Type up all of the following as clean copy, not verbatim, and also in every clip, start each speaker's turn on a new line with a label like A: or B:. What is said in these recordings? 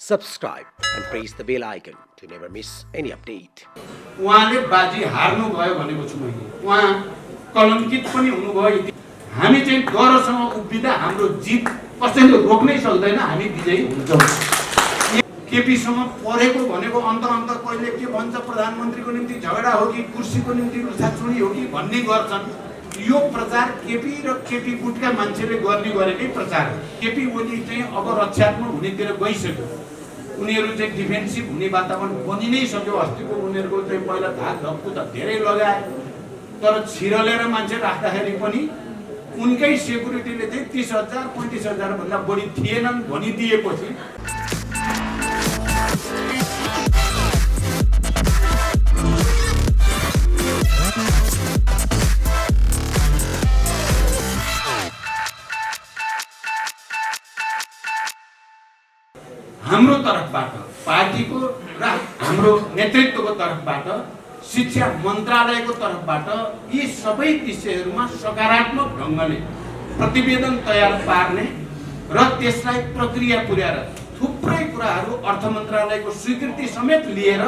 A: subscribe and press the bell icon to never miss any update.
B: उहाँले बाजी हार्नु भयो भनेको छु मैले। उहाँ कलङ्कित पनि हुनुभयो। हामी चाहिँ डरसँग उभिँदा हाम्रो जित कसैले रोक्नै सक्दैन, हामी विजयी हुन्छौँ। केपीसँग परेको भनेको अन्त कहिले के भन्छ, प्रधानमन्त्रीको निम्ति झगडा हो कि कुर्सीको निम्ति लुछाचुडी हो कि भन्ने गर्छन्। यो प्रचार केपी र केपी गुटका मान्छेले गर्ने गरेकै प्रचार हो। केपी ओली चाहिँ अब रक्षात्मक हुनेतिर गइसक्यो। उनीहरू चाहिँ डिफेन्सिभ हुने वातावरण बनि नै सक्यो। अस्तिको उनीहरूको चाहिँ पहिला धाक धप्पु त धेरै लगाए, तर छिरलेर मान्छे राख्दाखेरि पनि उनकै सेक्युरिटीले चाहिँ 30,000 35,000 भन्दा बढी थिएनन् भनिदिएपछि हाम्रो तर्फबाट, पार्टीको र हाम्रो नेतृत्वको तर्फबाट, शिक्षा मन्त्रालयको तर्फबाट यी सबै विषयहरूमा सकारात्मक ढङ्गले प्रतिवेदन तयार पार्ने र त्यसलाई प्रक्रिया पुर्याएर थुप्रै कुराहरू अर्थ मन्त्रालयको स्वीकृति समेत लिएर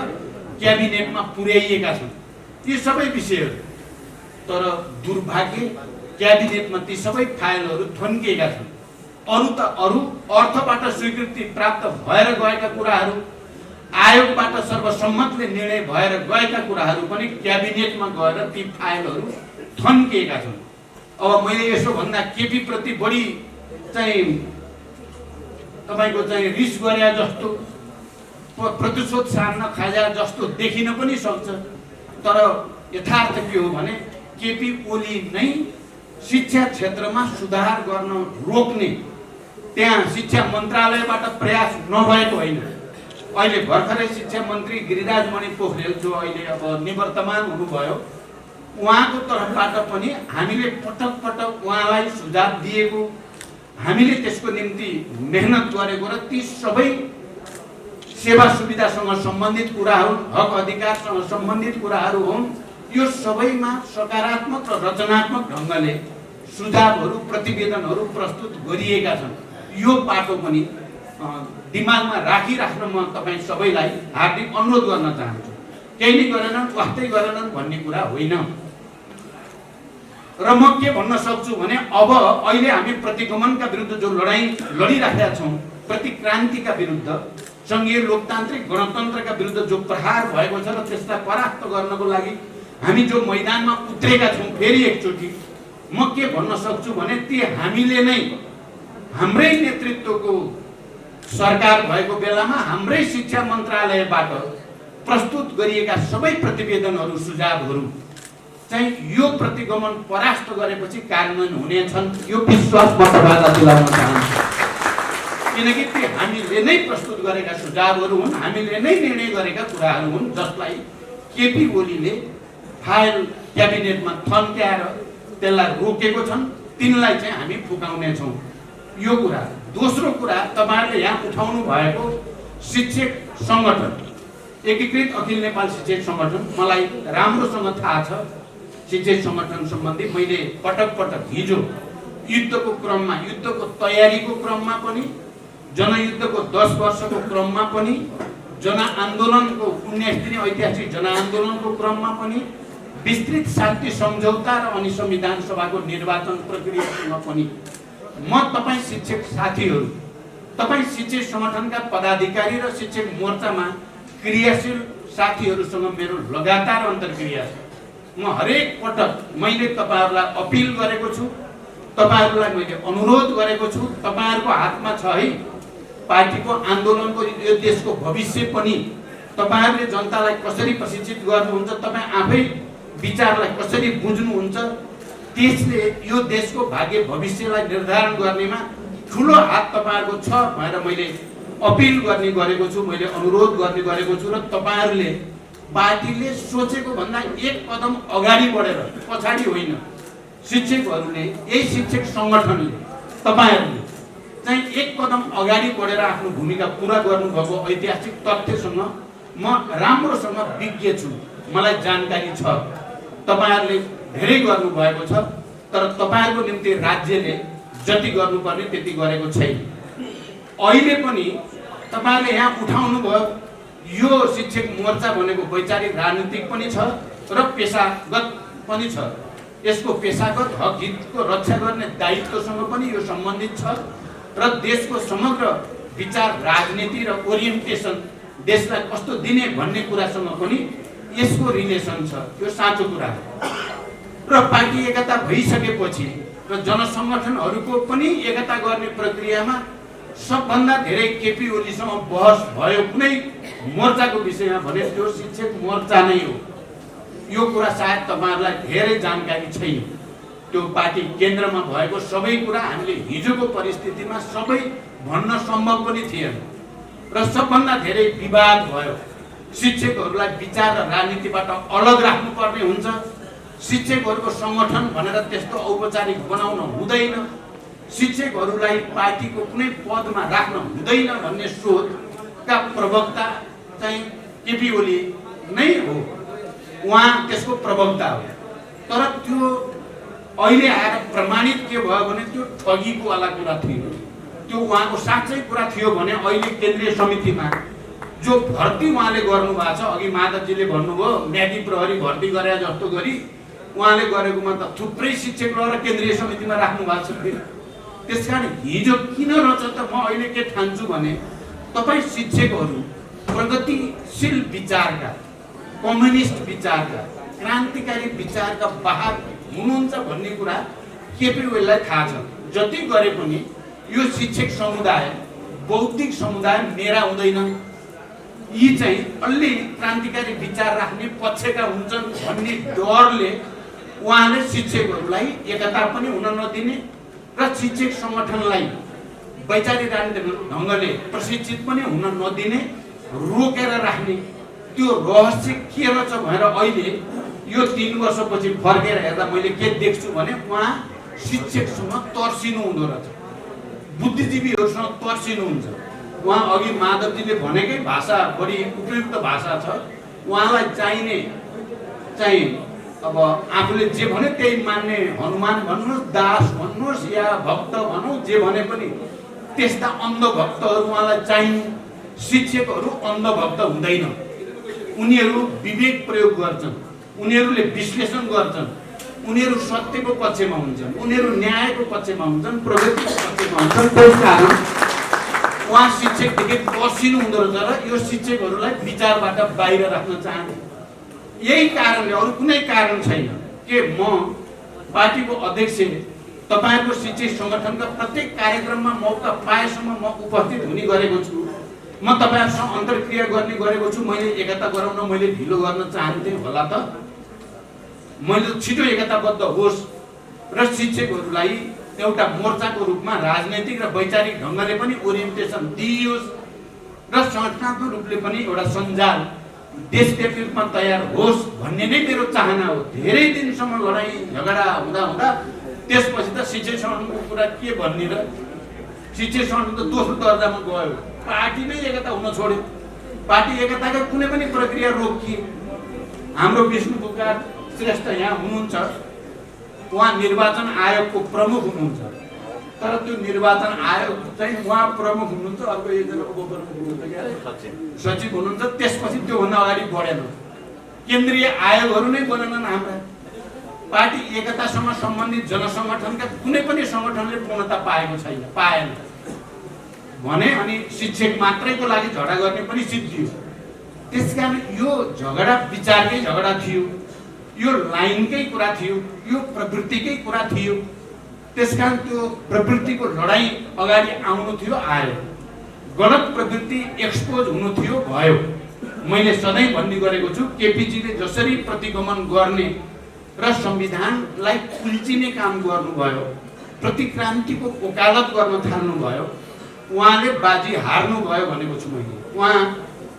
B: क्याबिनेटमा पुर्याइएका छन् यी सबै विषयहरू। तर दुर्भाग्य क्याबिनेटमा ती सबै फाइलहरू थन्किएका छन्। अरू अर्थबाट स्वीकृति प्राप्त भएर गएका कुराहरू, आयोगबाट सर्वसम्मतले निर्णय भएर गएका कुराहरू पनि क्याबिनेटमा गएर ती फाइलहरू थन्किएका छन्। अब मैले यसो भन्दा केपी प्रति बढी चाहिँ तपाईको चाहिँ रिस गरे जस्तो, प्रतिशोध सार्न खाजा जस्तो देखिन पनि सक्छ। तर यथार्थ के हो भने केपी ओली नै शिक्षा क्षेत्रमा सुधार गर्न रोक्ने त्यहाँ शिक्षा मन्त्रालयबाट प्रयास नभएको होइन। अहिले भर्खरै शिक्षा मन्त्री गिरिराजमणि पोखरेल जो अहिले अब निवर्तमान हुनुभयो, उहाँको तर्फबाट पनि हामीले पटक पटक उहाँलाई सुझाव दिएको, हामीले त्यसको निम्ति मेहनत गरेको र ती सबै सेवा सुविधासँग सम्बन्धित कुराहरू, हक अधिकारसँग सम्बन्धित कुराहरू हुन्, यो सबैमा सकारात्मक र रचनात्मक ढङ्गले सुझावहरू, प्रतिवेदनहरू प्रस्तुत गरिएका छन्। यो पाटो पनि दिमागमा राखिराख्न म तपाईँ सबैलाई हार्दिक अनुरोध गर्न चाहन्छु। केही गरेनन्, वास्तै गरेनन् भन्ने कुरा होइन। र म के भन्न सक्छु भने अब अहिले हामी प्रतिगमनका विरुद्ध जो लडाईँ लडिराखेका छौँ, प्रतिक्रान्तिका विरुद्ध, सङ्घीय लोकतान्त्रिक गणतन्त्रका विरुद्ध जो प्रहार भएको छ र त्यसलाई परास्त गर्नको लागि हामी जो मैदानमा उत्रेका छौँ, फेरि एकचोटि म के भन्न सक्छु भने ती हामीले नै हाम्रै नेतृत्वको सरकार भएको बेलामा हाम्रै शिक्षा मन्त्रालयबाट प्रस्तुत गरिएका सबै प्रतिवेदनहरू, सुझावहरू चाहिँ यो प्रतिगमन परास्त गरेपछि कार्यान्वयन हुनेछन्, यो विश्वास म तपाईँलाई दिलाउन चाहन्छु। किनकि ती हामीले नै प्रस्तुत गरेका सुझावहरू हुन्, हामीले नै निर्णय गरेका कुराहरू हुन्, जसलाई केपी ओलीले फाइल क्याबिनेटमा थन्क्याएर त्यसलाई रोकेको छन्। तिनलाई चाहिँ हामी फुकाउनेछौँ। यो कुरा। दोस्रो कुरा, तपाईँहरूले यहाँ उठाउनु भएको शिक्षक सङ्गठन, एकीकृत अखिल नेपाल शिक्षक सङ्गठन, मलाई राम्रोसँग थाहा छ शिक्षक सङ्गठन सम्बन्धी। मैले पटक पटक हिजो युद्धको क्रममा, युद्धको तयारीको क्रममा पनि, जनयुद्धको 10 वर्षको क्रममा पनि, जनआन्दोलनको 19 दिने ऐतिहासिक जनआन्दोलनको क्रममा पनि, विस्तृत शान्ति सम्झौता र अनि संविधान सभाको निर्वाचन प्रक्रियासँग पनि म तपाईँ शिक्षक साथीहरू, तपाईँ शिक्षक सङ्गठनका पदाधिकारी र शिक्षक मोर्चामा क्रियाशील साथीहरूसँग मेरो लगातार अन्तर्क्रिया छ। म हरेक पटक मैले तपाईँहरूलाई अपिल गरेको छु, तपाईँहरूलाई मैले अनुरोध गरेको छु। तपाईँहरूको हातमा छ है पार्टीको आन्दोलनको, यो देशको भविष्य पनि। तपाईँहरूले जनतालाई कसरी प्रशिक्षित गर्नुहुन्छ, तपाईँ आफै विचारलाई कसरी बुझ्नुहुन्छ, त्यसले यो देशको भाग्य भविष्यलाई निर्धारण गर्नेमा ठुलो हात तपाईँहरूको छ भनेर मैले अपिल गर्ने गरेको छु, मैले अनुरोध गर्ने गरेको छु। र तपाईँहरूले पार्टीले सोचेको भन्दा एक कदम अगाडि बढेर, पछाडि होइन, शिक्षकहरूले, यही शिक्षक सङ्गठनले, तपाईँहरूले चाहिँ एक कदम अगाडि बढेर आफ्नो भूमिका पुरा गर्नुभएको ऐतिहासिक तथ्यसँग म राम्रोसँग विज्ञ छु, मलाई जानकारी छ। तपाईँहरूले धेरै गर्नुभएको छ, तर तपाईँहरूको निम्ति राज्यले जति गर्नुपर्ने त्यति गरेको छैन। अहिले पनि तपाईले यहाँ उठाउनु भयो यो शिक्षक मोर्चा भनेको वैचारिक राजनीतिक पनि छ र पेशागत पनि छ। यसको पेशागत हक हितको रक्षा गर्ने दायित्वसँग पनि यो सम्बन्धित छ र देशको समग्र विचार राजनीति र ओरिएन्टेसन देशलाई कस्तो दिने भन्ने कुरासँग पनि यसको रिलेसन छ। यो साँचो कुरा हो। र पार्टी एकता भइसकेपछि र जनसङ्गठनहरूको पनि एकता गर्ने प्रक्रियामा सबभन्दा धेरै केपी ओलीसँग बहस भयो कुनै मोर्चाको विषयमा भने त्यो शिक्षक मोर्चा नै हो। यो कुरा सायद तपाईहरुलाई धेरै जानकारी छैन। त्यो पार्टी केन्द्रमा भएको सबै कुरा हामीले हिजोको परिस्थितिमा सबै भन्न सम्भव पनि थिएन र सबभन्दा धेरै विवाद भयो। शिक्षकहरूलाई विचार र राजनीतिबाट अलग राख्नुपर्ने हुन्छ। शिक्षकहरूको संगठन भनेर त्यस्तो औपचारिक बनाउन हुँदैन। शिक्षकहरूलाई पार्टीको कुनै पदमा राख्न हुँदैन भन्ने सोचका प्रवक्ता चाहिँ केपी ओली नै हो। उहाँ त्यसको प्रवक्ता हो। तर त्यो अहिले आएर प्रमाणित के भयो भने त्यो ठगीको वाला कुरा थियो। त्यो उहाँको साँच्चै कुरा थियो भने अहिले केन्द्रीय समितिमा जो भर्ती उहाँले गर्नु भएको छ, अघि माधवजीले भन्नुभयो म्यागी प्रहरी भर्ती गरे जस्तो गरी उहाँले गरेकोमा त थुप्रै शिक्षक लगेर केन्द्रीय समितिमा राख्नु भएको छ। त्यसकारण हिजो किन रहेछ त म अहिले के ठान्छु भने तपाई शिक्षकहरू प्रगतिशील विचारका, कम्युनिस्ट विचारका, क्रान्तिकारी विचारका बाहर हुनुहुन्छ भन्ने कुरा केपी ओलीलाई थाहा छ। जति गरे पनि यो शिक्षक समुदाय, बौद्धिक समुदाय मेरा हुँदैन, यी चाहिँ अलि क्रान्तिकारी विचार राख्ने पक्षका हुन्छन् भन्ने डरले उहाँले शिक्षकहरूलाई एकता पनि हुन नदिने र शिक्षक संगठनलाई वैचारिक राजनीतिक ढङ्गले प्रशिक्षित पनि हुन नदिने, रोकेर राख्ने त्यो रहस्य के रहेछ भनेर अहिले यो 3 वर्षपछि फर्केर हेर्दा मैले के देख्छु भने उहाँ शिक्षकसँग तर्सिनु हुँदो रहेछ, बुद्धिजीवीहरूसँग तर्सिनु हुन्छ। उहाँ अघि माधवजीले भनेकै भाषा बढी उपयुक्त भाषा छ। उहाँलाई चाहिने चाहिँ अब आफूले जे भने त्यही मान्ने हनुमान भन्नुहोस्, दास भन्नुहोस् या भक्त भनौँ, जे भने पनि त्यस्ता अन्धभक्तहरू उहाँलाई चाहिन्। शिक्षकहरू अन्धभक्त हुँदैन। उनीहरू विवेक प्रयोग गर्छन्, उनीहरूले विश्लेषण गर्छन्, उनीहरू सत्यको पक्षमा हुन्छन्, उनीहरू न्यायको पक्षमा हुन्छन्, प्रगतिको पक्षमा हुन्छन्। त्यसकारण उहाँ शिक्षकदेखि तर्सिनु हुँदो रहेछ र यो शिक्षकहरूलाई विचारबाट बाहिर राख्न चाहन्थे। यही कारणले, अरू कुनै कारण छैन के म पार्टीको अध्यक्ष तपाईहरुको शिक्षक संगठनका प्रत्येक कार्यक्रममा मौका पाएसम्म म उपस्थित हुने गरेको छु। म तपाईहरुसँग अन्तर्क्रिया गर्ने गरेको छु। मैले एकता गराउन मैले ढिलो गर्न चाहन्थे होला त। मैले छिटो एकताबद्ध होस् र शिक्षकहरूलाई एउटा मोर्चाको रूपमा राजनैतिक र वैचारिक ढङ्गले पनि ओरिएन्टेसन दिइयोस् र संगठनात्मक रूपले पनि एउटा सञ्जाल देशव्यापी रूपमा तयार होस् भन्ने नै मेरो चाहना हो। धेरै दिनसम्म लडाई झगडा हुँदा हुँदा त्यसपछि त शिक्षक संगठनको कुरा के भन्ने र शिक्षक संगठन त दोस्रो दर्जामा गयो। पार्टी नै एकता हुन छोड्यो। पार्टी एकताका कुनै पनि प्रक्रिया रोकिए। हाम्रो विष्णु पुकार श्रेष्ठ यहाँ हुनुहुन्छ, उहाँ निर्वाचन आयोगको प्रमुख हुनुहुन्छ। तर त्यो निर्वाचन आयोग चाहिँ उहाँ प्रमुख हुनुहुन्छ, अर्को एकजना उपप्रमुख हुनुहुन्छ, सचिव हुनुहुन्छ। त्यसपछि त्योभन्दा अगाडि बढेन। केन्द्रीय आयोगहरू नै बनेनन् हाम्रा। पार्टी एकतासँग सम्बन्धित जनसङ्गठनका कुनै पनि सङ्गठनले पूर्णता पाएको छैन, पाएन भने अनि शिक्षक मात्रैको लागि झगडा गर्ने पनि सिद्धियो। त्यसकारण यो झगडा विचारकै झगडा थियो, यो लाइनकै कुरा थियो, यो प्रवृत्तिकै कुरा थियो। त्यसकारण त्यो प्रवृत्तिको लडाई अगाडि आउनु थियो, आयो। गलत प्रवृत्ति एक्सपोज हुनु थियो, भयो। मैले सधैँ भन्ने गरेको छु, केपीजीले जसरी प्रतिगमन गर्ने र संविधानलाई कुल्चिने काम गर्नुभयो, प्रतिक्रान्तिको वकालत गर्न थाल्नुभयो, उहाँले बाजी हार्नुभयो भनेको छु मैले। उहाँ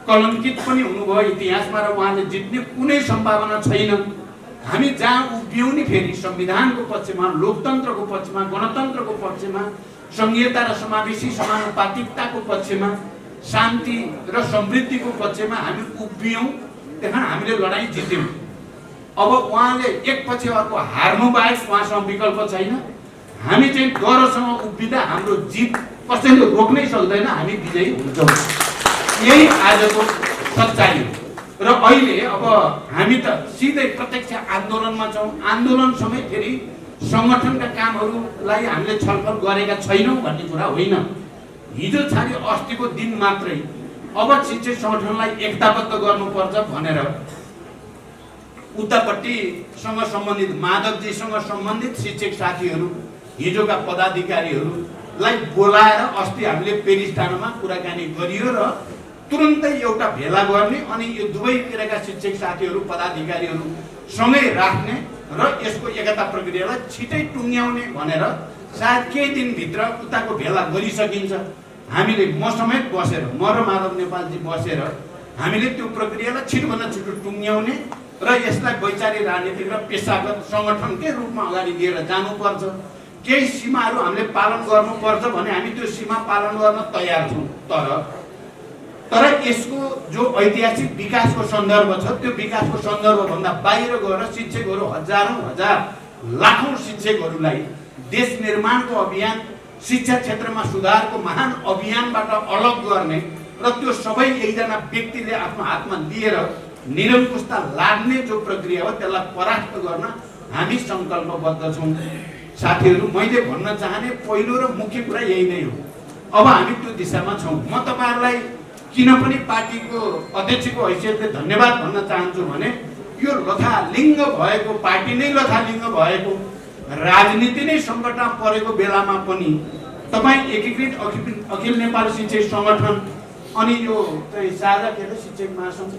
B: कलङ्कित पनि हुनुभयो इतिहासमा र उहाँले जित्ने कुनै सम्भावना छैन। हामी जहाँ उभियौँ नि फेरि संविधानको पक्षमा, लोकतन्त्रको पक्षमा, गणतन्त्रको पक्षमा, संघीयता र समावेशी समानुपातिकताको पक्षमा, शान्ति र समृद्धिको पक्षमा हामी उभियौँ। त्यहाँ हामीले लडाईँ जित्यौँ। अब उहाँले एकपछि अर्को हार्नु बाहेक उहाँसँग विकल्प छैन। हामी चाहिँ डरसँग उभिँदा हाम्रो जित कसैले रोक्नै सक्दैन, हामी विजयी हुन्छौँ। यही आजको सच्चाइ हो। र अहिले अब हामी त सिधै प्रत्यक्ष आन्दोलनमा छौँ। आन्दोलन समय फेरि सङ्गठनका कामहरूलाई हामीले छलफल गरेका छैनौँ भन्ने कुरा होइन। हिजो छाडी अस्तिको दिन मात्रै अब शिक्षक सङ्गठनलाई एकताबद्ध गर्नुपर्छ भनेर उतापट्टिसँग सम्बन्धित माधवजीसँग सम्बन्धित शिक्षक साथीहरू हिजोका पदाधिकारीहरूलाई बोलाएर अस्ति हामीले पेरिस डाँडामा कुराकानी गरियो र तुरुन्तै एउटा भेला गर्ने अनि यो दुवैतिरका शिक्षक साथीहरू पदाधिकारीहरू सँगै राख्ने र यसको एकता प्रक्रियालाई छिटै टुङ्ग्याउने भनेर सायद केही दिनभित्र उताको भेला गरिसकिन्छ। हामीले म समेत बसेर म र माधव नेपालजी बसेर हामीले त्यो प्रक्रियालाई छिटोभन्दा छिटो टुङ्ग्याउने र यसलाई वैचारिक राजनीतिक र पेसागत सङ्गठनकै रूपमा अगाडि लिएर जानुपर्छ। केही सीमाहरू हामीले पालन गर्नुपर्छ भने हामी त्यो सीमा पालन गर्न तयार छौँ। तर यसको जो ऐतिहासिक विकासको सन्दर्भ छ त्यो विकासको सन्दर्भभन्दा बाहिर गएर शिक्षकहरू हजारौँ हजार लाखौँ शिक्षकहरूलाई देश निर्माणको अभियान शिक्षा क्षेत्रमा सुधारको महान अभियानबाट अलग गर्ने र त्यो सबै एकजना व्यक्तिले आफ्नो हातमा लिएर निरङ्कुशता लाग्ने जो प्रक्रिया हो त्यसलाई परास्त गर्न हामी सङ्कल्पबद्ध छौँ। साथीहरू, मैले भन्न चाहने पहिलो र मुख्य कुरा यही नै हो। अब हामी त्यो दिशामा छौँ। म तपाईँहरूलाई किन पनि पार्टीको अध्यक्षको हैसियतले धन्यवाद भन्न चाहन्छु भने यो लथालिङ्ग भएको पार्टी नै लथालिङ्ग भएको राजनीति नै सङ्कटमा परेको बेलामा पनि तपाईँ एकीकृत अखिल नेपाल शिक्षक सङ्गठन अनि यो चाहिँ साझा के अरे शिक्षक महासङ्घ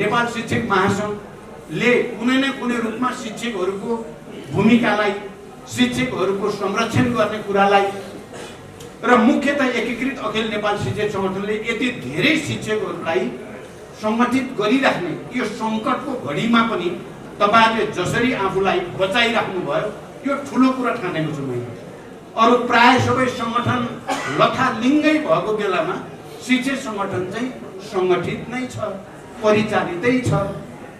B: नेपाल शिक्षक महासङ्घले कुनै न कुनै रूपमा शिक्षकहरूको भूमिकालाई शिक्षकहरूको संरक्षण गर्ने कुरालाई र मुख्यतः एकीकृत अखिल नेपाल शिक्षक सङ्गठनले यति धेरै शिक्षकहरूलाई सङ्गठित गरिराख्ने यो सङ्कटको घडीमा पनि तपाईँहरूले जसरी आफूलाई बचाइराख्नु भयो यो ठुलो कुरा ठानेको छु मैले। अरू प्राय सबै सङ्गठन लथालिङ्गै भएको बेलामा शिक्षक सङ्गठन चाहिँ सङ्गठित नै छ, परिचालितै छ।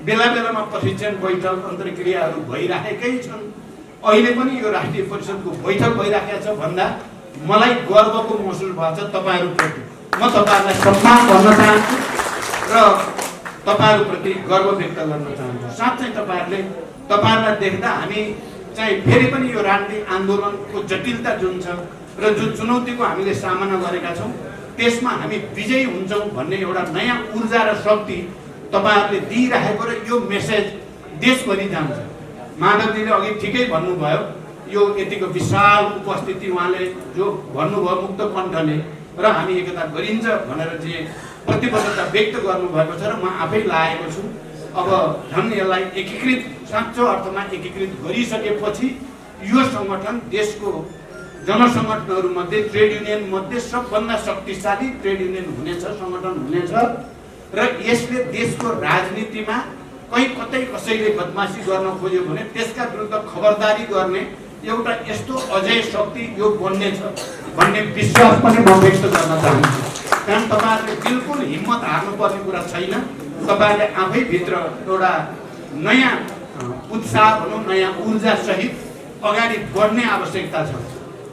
B: बेला बेलामा प्रशिक्षण बैठक अन्तर्क्रियाहरू भइराखेकै छन्। अहिले पनि यो राष्ट्रिय परिषदको बैठक भइराखेको छ भन्दा मलाई गर्वको महसुस भएको छ तपाईँहरूप्रति। म तपाईँहरूलाई सम्मान गर्न चाहन्छु र तपाईँहरूप्रति गर्व व्यक्त गर्न चाहन्छु। साँच्चै तपाईँहरूलाई देख्दा हामी चाहिँ फेरि पनि यो राजनीतिक आन्दोलनको जटिलता जुन छ र जुन चुनौतीको हामीले सामना गरेका छौँ त्यसमा हामी विजयी हुन्छौँ भन्ने एउटा नयाँ ऊर्जा र शक्ति तपाईँहरूले दिइराखेको र यो मेसेज देशभरि जान्छ। माधवजीले अघि ठिकै भन्नुभयो, यो यतिको विशाल उपस्थिति उहाँले जो भन्नुभयो मुक्त कण्ठले र हामी एकता गरिन्छ भनेर चाहिँ प्रतिबद्धता व्यक्त गर्नुभएको छ र म आफै लागेको छु। अब झन् यसलाई एकीकृत साँचो अर्थमा एकीकृत गरिसकेपछि यो सङ्गठन देशको जनसङ्गठनहरूमध्ये ट्रेड युनियन मध्ये सबभन्दा शक्तिशाली ट्रेड युनियन हुनेछ, सङ्गठन हुनेछ र यसले देशको राजनीतिमा कतै कसैले बदमासी गर्न खोज्यो भने त्यसका विरुद्ध खबरदारी गर्ने एउटा यस्तो अजय शक्ति यो बन्नेछ भन्ने विश्वास पनि म व्यक्त गर्न चाहन्छु। कारण तपाईँहरूले बिल्कुल हिम्मत हार्नुपर्ने कुरा छैन। तपाईँहरूले आफैभित्र एउटा नयाँ उत्साह भनौँ, नयाँ ऊर्जा सहित अगाडि बढ्ने आवश्यकता छ।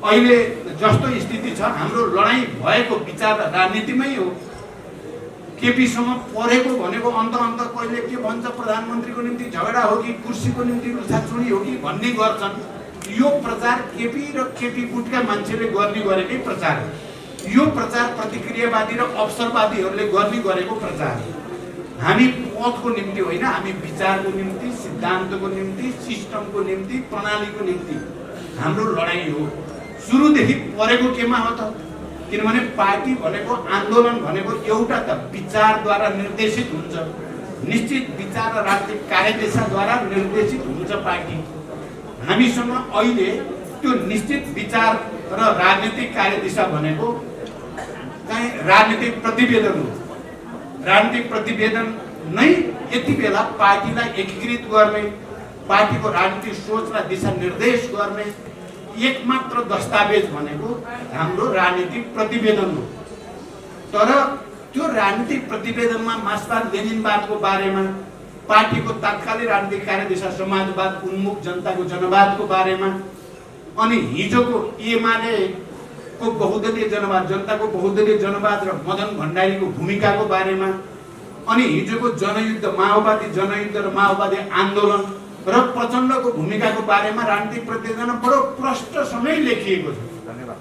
B: अहिले जस्तो स्थिति छ हाम्रो लडाइँ भएको विचार राजनीतिमै हो। केपीसँग परेको भनेको अन्त कहिले के भन्छ प्रधानमन्त्रीको निम्ति झगडा हो कि कुर्सीको निम्ति लुछाचुडी हो कि भन्ने गर्छन्। यो प्रचार केपी र केपी गुटका मान्छेले गर्ने गरेकै प्रचार हो। यो प्रचार प्रतिक्रियावादी र अवसरवादीहरूले गर्ने गरेको प्रचार हो। हामी पथको निम्ति होइन, हामी विचारको निम्ति, सिद्धान्तको निम्ति, सिस्टमको निम्ति, प्रणालीको निम्ति हाम्रो लडाइँ हो। सुरुदेखि परेको केमा हो त? किनभने पार्टी भनेको आन्दोलन भनेको एउटा त विचारद्वारा निर्देशित हुन्छ, निश्चित विचार र राजनीतिक कार्यदिशाद्वारा निर्देशित हुन्छ पार्टी। हामीसँग अहिले त्यो निश्चित विचार र राजनीतिक कार्यदिशा भनेको चाहिँ राजनीतिक प्रतिवेदन हो। राजनीतिक प्रतिवेदन नै यति बेला पार्टीलाई एकीकृत गर्ने, पार्टीको राजनीतिक सोचलाई दिशा निर्देश गर्ने एकमात्र दस्तावेज भनेको हाम्रो राजनीतिक प्रतिवेदन हो। तर त्यो राजनीतिक प्रतिवेदनमा मार्क्सवाद लेनिनवादको बारेमा, पार्टीको तात्कालिक राजनीतिक कार्यदिशा समाजवाद उन्मुख जनताको जनवादको बारेमा अनि हिजोको एमाले को बहुदलीय जनवाद, जनताको बहुदलीय जनवाद र मदन भण्डारीको भूमिकाको बारेमा, अनि हिजोको जनयुद्ध, माओवादी जनयुद्ध र माओवादी आन्दोलन र प्रचण्डको भूमिकाको बारेमा राजनीतिक प्रतिवेदनमा बडो प्रष्टसँगै लेखिएको छ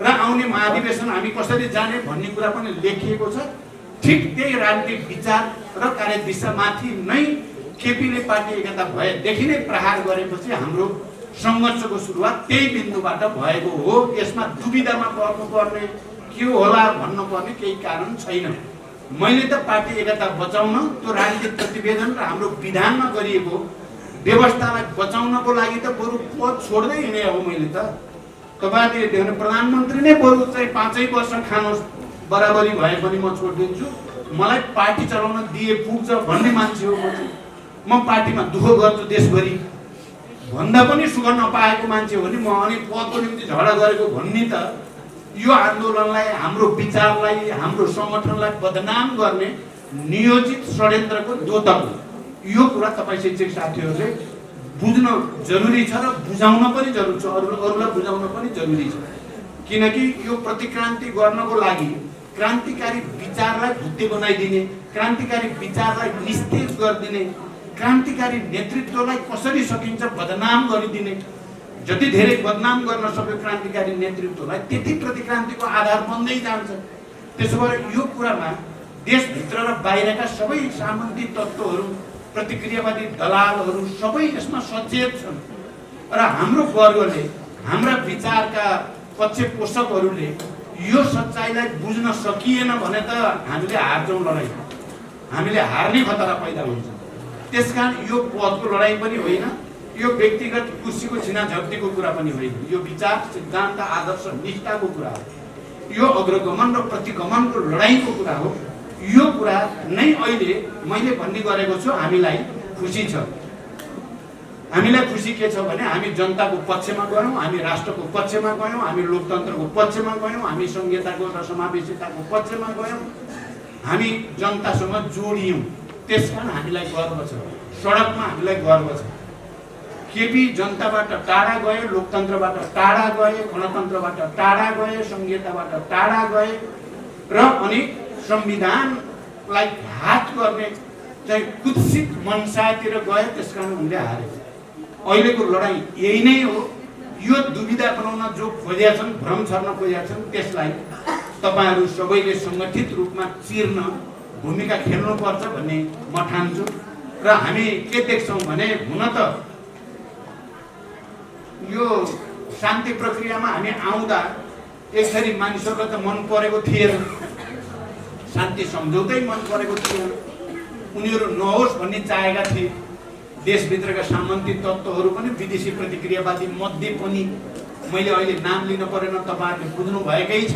B: र आउने महाधिवेशन हामी कसरी जाने भन्ने कुरा पनि लेखिएको छ। ठिक त्यही राजनीतिक विचार र कार्यदिशामाथि नै केपीले पार्टी एकता भएदेखि नै प्रहार गरेपछि हाम्रो संघर्षको सुरुवात त्यही बिन्दुबाट भएको हो। यसमा दुविधामा पर्नुपर्ने के होला भन्नुपर्ने केही कारण छैन। मैले त पार्टी एकता बचाउन, त्यो राजनीतिक प्रतिवेदन र हाम्रो विधानमा गरिएको व्यवस्थालाई बचाउनको लागि त बरु पद छोड्दै हिँडे हो। मैले त तपाईहरुले देख्नु प्रधानमन्त्री नै बरु चाहिँ 5 वर्ष खानुहोस् बराबरी भए पनि म छोड्दिन्छु, मलाई पार्टी चलाउन दिए पुग्छ भन्ने मान्छे हो। म पार्टीमा दुःख गर्छु देशभरि भन्दा पनि सुख नपाएको मान्छे हो नि म। अनि पदको निम्ति झगडा गरेको भन्ने त यो आन्दोलनलाई, हाम्रो विचारलाई, हाम्रो संगठनलाई बदनाम गर्ने नियोजित षड्यन्त्रको द्योतक हो। यो कुरा तपाईं शिक्षक साथीहरूले बुझ्न जरुरी छ र बुझाउन पनि जरुरी छ, अरूलाई बुझाउन पनि जरुरी छ। किनकि यो प्रतिक्रान्ति गर्नको लागि क्रान्तिकारी विचारलाई भुत्ते बनाइदिने, क्रान्तिकारी विचारलाई निस्तेज गरिदिने, क्रान्तिकारी नेतृत्वलाई कसरी सकिन्छ बदनाम गरिदिने, जति धेरै बदनाम गर्न सक्यो क्रान्तिकारी नेतृत्वलाई त्यति प्रतिक्रान्तिको आधार बन्दै जान्छ। त्यसो भए यो कुरामा देशभित्र र बाहिरका सबै सामन्ती तत्त्वहरू, प्रतिक्रियावादी दलालहरू सबै यसमा सचेत छन् र हाम्रो वर्गले, हाम्रा विचारका पक्षपोषकहरूले यो सच्चाइलाई बुझ्न सकिएन भने त हामीले हार्छौँ लडाईँ, हामीले हार्ने खतरा पैदा हुन्छ। त्यसकारण यो पदको लडाईँ पनि होइन, यो व्यक्तिगत कुर्सीको छिनाझप्तीको कुरा पनि होइन, यो विचार सिद्धान्त आदर्श निष्ठाको कुरा हो, यो अग्रगमन र प्रतिगमनको लडाईँको कुरा हो। यो कुरा नै अहिले मैले भन्ने गरेको छु। हामीलाई खुसी छ, हामीलाई खुसी के छ भने हामी जनताको पक्षमा गयौँ, हामी राष्ट्रको पक्षमा गयौँ, हामी लोकतन्त्रको पक्षमा गयौँ, हामी संहिताको र समावेशिताको पक्षमा गयौँ, हामी जनतासँग जोडियौँ। त्यसकारण हामीलाई गर्व छ, सडकमा हामीलाई गर्व छ। केपी जनताबाट टाढा गए, लोकतन्त्रबाट टाढा गए, गणतन्त्रबाट टाढा गए, संहिताबाट टाढा गए र अनि संविधानलाई घात गर्ने चाहिँ कुत्सित मनसातिर गए। त्यसकारण उनले हारे। अहिलेको लडाईँ यही नै हो। यो दुविधा बनाउन जो खोजेका छन्, भ्रम छर्न खोजेका छन्, त्यसलाई तपाईहरु सबैले सङ्गठित रूपमा चिर्न भूमिका खेल्नुपर्छ भन्ने म ठान्छु। र हामी के देख्छौँ भने हुन त यो शान्ति प्रक्रियामा हामी आउँदा एकथरी मानिसहरूलाई त मन परेको थिएन, शान्ति सम्झौतै मन परेको थिएन, उनीहरू नहोस् भन्ने चाहेका थिए। देशभित्रका सामन्ती तत्त्वहरू पनि, विदेशी प्रतिक्रियावादी मध्ये पनि, मैले अहिले नाम लिन परेन, तपाईहरुले बुझ्नु भएकै छ।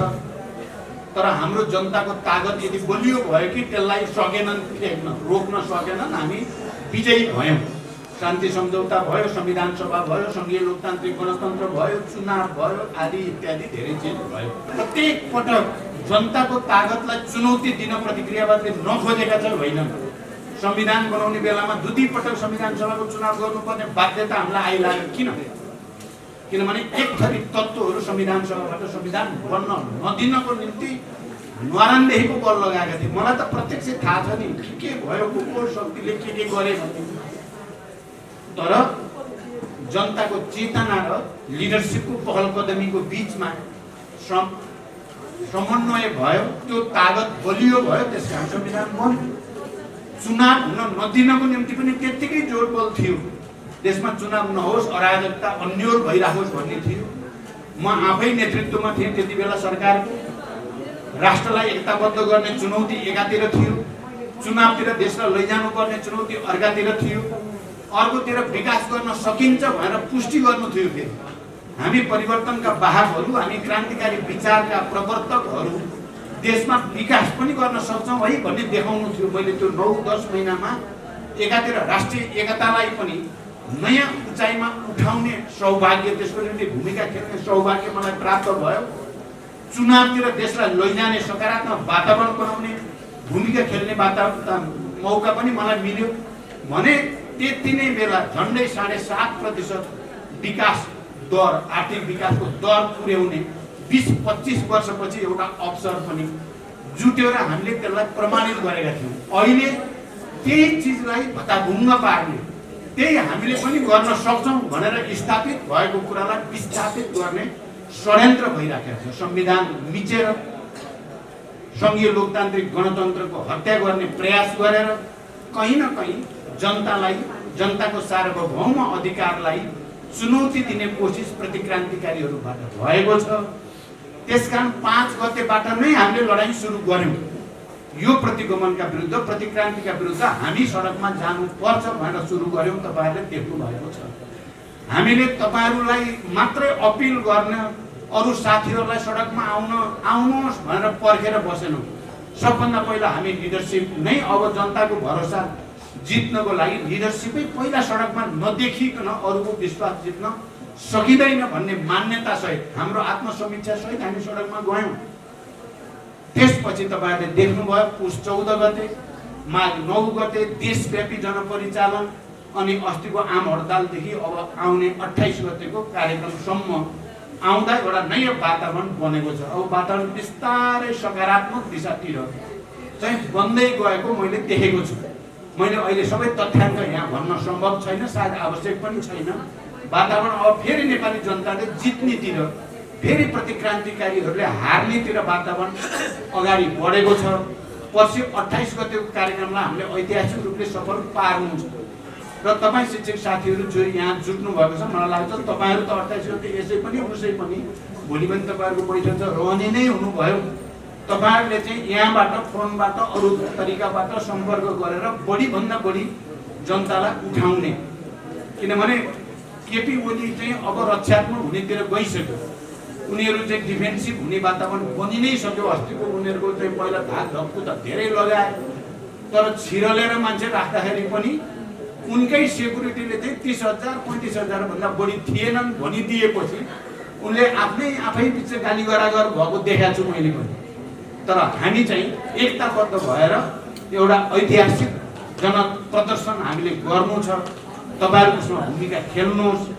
B: तर हाम्रो जनताको तागत यदि बलियो भयो कि त्यसलाई सकेनन् फेक्न, रोक्न सकेनन्, हामी विजयी भयौँ। शान्ति सम्झौता भयो, संविधान सभा भयो, संघीय लोकतान्त्रिक गणतन्त्र भयो, चुनाव भयो, आदि इत्यादि धेरै चिज भयो। प्रत्येक पटक जनताको तागतलाई चुनौती दिन प्रतिक्रियावादले नखोजेका चाहिँ होइनन्। संविधान बनाउने बेलामा दुई पटक संविधान सभाको चुनाव गर्नुपर्ने बाध्यता हामीलाई आइलाग्यो। किन? किनभने एक थरी तत्त्वहरू संविधान सभाबाट संविधान बन्न नदिनको निम्ति न्वारानदेखिको बल लगाएका थिए। मलाई त प्रत्यक्ष थाहा छ नि के भयो, को शक्तिले के गरे भन्ने। तर जनताको चेतना र लिडरसिपको पहल कदमीको बीचमा समन्वय भयो, त्यो तागत बलियो भयो, त्यसकारण संविधान बन्यो। चुनाव हुन नदिनको निम्ति पनि त्यत्तिकै जोडबल थियो। देशमा चुनाव नहोस्, अराजकता अन्यल भइराखोस् भन्ने थियो। म आफै नेतृत्वमा थिएँ त्यति बेला सरकारको। राष्ट्रलाई एकताबद्ध गर्ने चुनौती एकातिर थियो, चुनावतिर देशलाई लैजानुपर्ने चुनौती अर्कातिर थियो, अर्कोतिर विकास गर्न सकिन्छ भनेर पुष्टि गर्नु थियो। फेरि हामी परिवर्तनका वाहकहरू, हामी क्रान्तिकारी विचारका प्रवर्तकहरू देशमा विकास पनि गर्न सक्छौँ है भन्ने देखाउनु थियो। मैले त्यो 9-10 महिनामा एकातिर राष्ट्रिय एकतालाई पनि नयाँ उचाइमा उठाउने सौभाग्य, त्यसको निम्ति भूमिका खेल्ने सौभाग्य मलाई प्राप्त भयो। चुनावतिर देशलाई लैजाने सकारात्मक वातावरण बनाउने भूमिका खेल्ने मौका पनि मलाई मिल्यो भने त्यति नै बेला झन्डै 7.5% विकास दर, आर्थिक विकासको दर पुर्याउने 20-25 वर्षपछि एउटा अवसर पनि जुट्यो र हामीले त्यसलाई प्रमाणित गरेका थियौँ। अहिले त्यही चिजलाई भताभुङ्ग पार्ने, त्यही हामीले पनि गर्न सक्छौँ भनेर स्थापित भएको कुरालाई विस्थापित गर्ने षड्यन्त्र भइराखेको छ। संविधान मिचेर सङ्घीय लोकतान्त्रिक गणतन्त्रको हत्या गर्ने प्रयास गरेर कहीँ न कहीँ जनतालाई, जनताको सार्वभौम अधिकारलाई चुनौती दिने कोसिस प्रतिक्रान्तिकारीहरूबाट भएको छ। त्यसकारण 5 गतेबाट नै हामीले लडाईँ सुरु गर्यौँ। यो प्रतिगमनका विरुद्ध, प्रतिक्रान्तिका विरुद्ध हामी सडकमा जानुपर्छ भनेर सुरु गर्यौँ। तपाईँहरूले देख्नु भएको छ। हामीले तपाईँहरूलाई मात्रै अपिल गर्न, अरू साथीहरूलाई सडकमा आउनुहोस् भनेर पर्खेर बसेनौँ। सबभन्दा पहिला हामी लिडरसिप नै अब जनताको भरोसा जित्नको लागि लिडरसिपै पहिला सडकमा नदेखिकन अरूको विश्वास जित्न सकिँदैन भन्ने मान्यता सहित, हाम्रो आत्मसमीक्षा सहित हामी सडकमा गयौँ। त्यसपछि तपाईँहरूले देख्नुभयो पुस 14 गते, माघ 9 गते देशव्यापी जनपरिचालन अनि अस्तिको आम हडतालदेखि अब आउने 28 गतेको कार्यक्रमसम्म आउँदा एउटा नयाँ वातावरण बनेको छ। अब वातावरण बिस्तारै सकारात्मक दिशातिर चाहिँ बन्दै गएको मैले देखेको छु। मैले अहिले सबै तथ्याङ्क यहाँ भन्न सम्भव छैन, सायद आवश्यक पनि छैन। वातावरण अब फेरि नेपाली जनताले जित्नेतिर, फेरि प्रतिक्रान्तिकारीहरूले हार्नेतिर वातावरण अगाडि बढेको छ। पछि 28 गतेको कार्यक्रमलाई हामीले ऐतिहासिक रूपले सफल पार्नु छ। र तपाईँ शिक्षक साथीहरू जो यहाँ जुट्नु भएको छ, मलाई लाग्छ तपाईँहरू त 28 गते यसै पनि उसै पनि भोलि पनि तपाईँहरूको बैठक छ रहने नै हुनुभयो। तपाईँहरूले चाहिँ यहाँबाट, फोनबाट, अरू तरिकाबाट सम्पर्क गरेर बढीभन्दा बढी जनतालाई उठाउने, किनभने केपी ओली चाहिँ अब रक्षात्मक हुनेतिर गइसक्यो। उनीहरू चाहिँ डिफेन्सिभ हुने वातावरण बनि नै सक्यो। अस्तिको उनीहरूको चाहिँ पहिला धाक धक्कु त धेरै लगाए, तर छिरलेर मान्छे राख्दाखेरि पनि उनकै सेक्युरिटीले चाहिँ 30,000-35,000 भन्दा बढी थिएनन् भनिदिएपछि उनले आफै बिच गाली गरागर भएको देखाएको छु मैले पनि। तर हामी चाहिँ एकताबद्ध भएर एउटा ऐतिहासिक जनप्रदर्शन हामीले गर्नु छ। तपाईँहरू उसमा भूमिका खेल्नुहोस्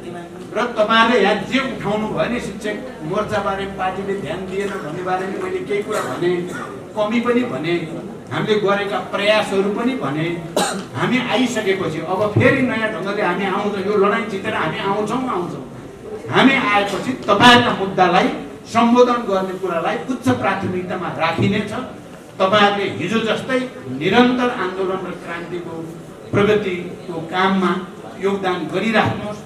B: र तपाईँहरूले यहाँ जे उठाउनु भयो नि, शिक्षक मोर्चाबारे पार्टीले ध्यान दिएन भन्ने बारेमा मैले केही कुरा भने, कमी पनि भने, हामीले गरेका प्रयासहरू पनि भने। हामी आइसकेपछि अब फेरि नयाँ ढङ्गले हामी आउँछौँ। यो लडाइँ जितेर हामी आउँछौँ। हामी आएपछि तपाईँहरूका मुद्दालाई सम्बोधन गर्ने कुरालाई उच्च प्राथमिकतामा राखिनेछ। तपाईँहरूले हिजो जस्तै निरन्तर आन्दोलन र क्रान्तिको प्रगतिको काममा योगदान गरिराख्नुहोस्।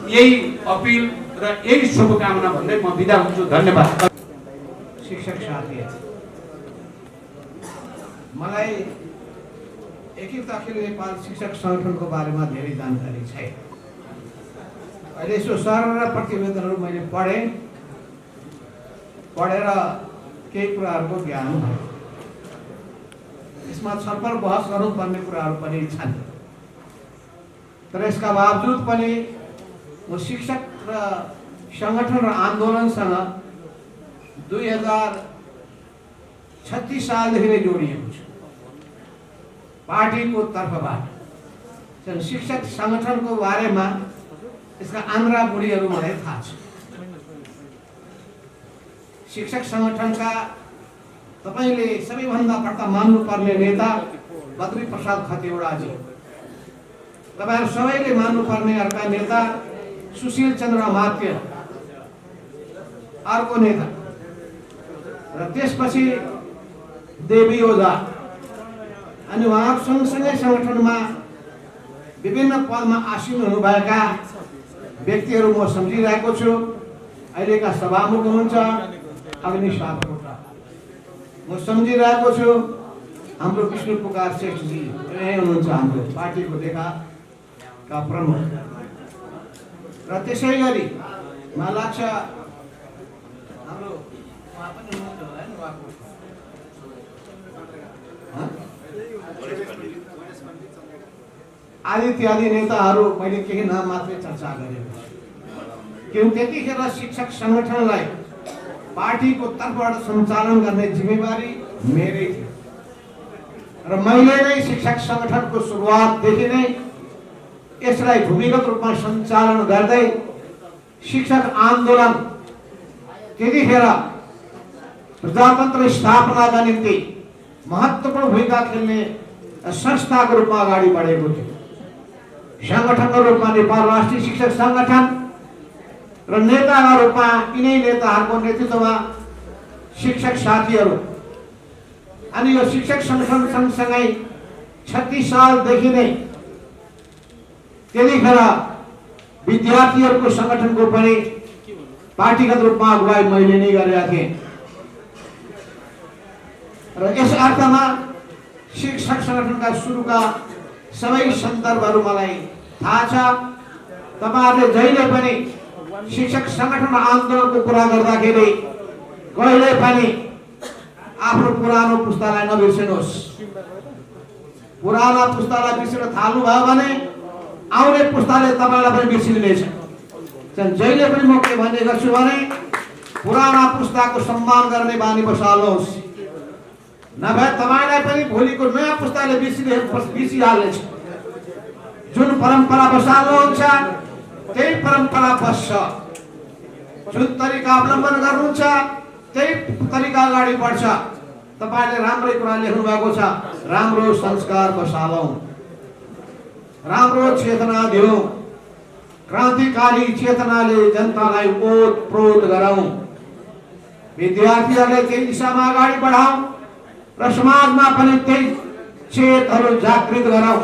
B: यही अपिल र यही शुभकामना भन्दै म बिदा हुन्छु। धन्यवाद।
C: शिक्षक साथीहरू, मलाई एकीकृत अखिल नेपाल शिक्षक सङ्गठनको बारेमा धेरै जानकारी छैन। अहिले यसो सरर प्रतिवेदनहरू मैले पढेर केही कुराहरूको ज्ञान भयो। यसमा छलफल बहस गर्नुपर्ने कुराहरू पनि छन्। तर यसका बावजुद पनि म शिक्षक र सङ्गठन र आन्दोलनसँग 2036 सालदेखि नै जोडिएको छु। पार्टीको तर्फबाट शिक्षक सङ्गठनको बारेमा यसका आन्द्रा बुढीहरू मलाई थाहा छ। शिक्षक सङ्गठनका तपाईँले सबैभन्दा बढ्ता मान्नुपर्ने नेता बद्री प्रसाद खतिवडाजी, तपाईँहरू सबैले मान्नुपर्ने अर्का नेता सुशील चन्द्र मात्य, अर्को नेता, र त्यसपछि देवी ओझा, अनि उहाँहरू सँगसँगै सङ्गठनमा विभिन्न पदमा आसीन हुनुभएका व्यक्तिहरू म सम्झिरहेको छु। अहिलेका सभामुख हुनुहुन्छ अग्नि सापकोटा, म सम्झिरहेको छु हाम्रो विष्णु पुकार श्रेष्ठजी यही हुनुहुन्छ, हाम्रो पार्टीको लेखाका प्रमुख। र त्यसै गरी मलाई लाग्छ हाम्रो उहाँ पनि हुनुहुन्छ होला नि, उहाँको आदि इत्यादि नेताहरू मैले केही नाम मात्रै चर्चा गरेको छु। किनकि त्यतिखेर शिक्षक सङ्गठनलाई पार्टीको तर्फबाट सञ्चालन गर्ने जिम्मेवारी मेरै थियो र मैले नै शिक्षक सङ्गठनको सुरुवातदेखि नै यसलाई भूमिगत रूपमा सञ्चालन गर्दै शिक्षक आन्दोलन त्यतिखेर प्रजातन्त्र स्थापनाका निम्ति महत्त्वपूर्ण भूमिका खेल्ने संस्थाको रूपमा अगाडि बढेको थियो। संगठनको रूपमा नेपाल राष्ट्रिय शिक्षक संगठन र नेताका रूपमा यिनै नेताहरूको नेतृत्वमा शिक्षक साथीहरू अनि यो शिक्षक संगठन सँगसँगै 36 सालदेखि नै त्यतिखेर विद्यार्थीहरूको संगठनको पनि पार्टीगत रूपमा अगुवाई मैले नै गरेका थिएँ र यस अर्थमा शिक्षक संगठनका सुरुका सबै सन्दर्भहरू मलाई थाहा छ। तपाईहरुले जहिले पनि शिक्षक संगठन आन्दोलनको कुरा गर्दाखेरि कहिले पनि आफ्नो पुरानो पुस्तालाई नबिर्सनुहोस्। पुराना पुस्तालाई बिर्सन थाल्नु भयो भने आउने पुस्ताले तपाईलाई पनि बिर्सिदिनेछ। जहिले पनि म के भन्ने गर्छु भने पुराना पुस्ताको सम्मान गर्ने बानी बसाल्नुहोस्, नभए तपाईलाई पनि भोलिको नयाँ पुस्ताले बिर्सिहाल्नेछ। जुन परम्परा बसाल्नुहुन्छ त्यही परम्परा बस्छ, जुन तरिका अवलम्बन गर्नुहुन्छ त्यही तरिका अगाडि बढ्छ। तपाईले राम्रै कुरा लेख्नु भएको छ, राम्रो संस्कार बसालौं, राम्रो चेतना दियौं, क्रान्तिकारी चेतनाले जनतालाई ओतप्रोत गरौं, विद्यार्थीहरूले त्यही दिशामा अगाडि बढाउँ र समाजमा पनि त्यही चेतहरू जागृत गरौं।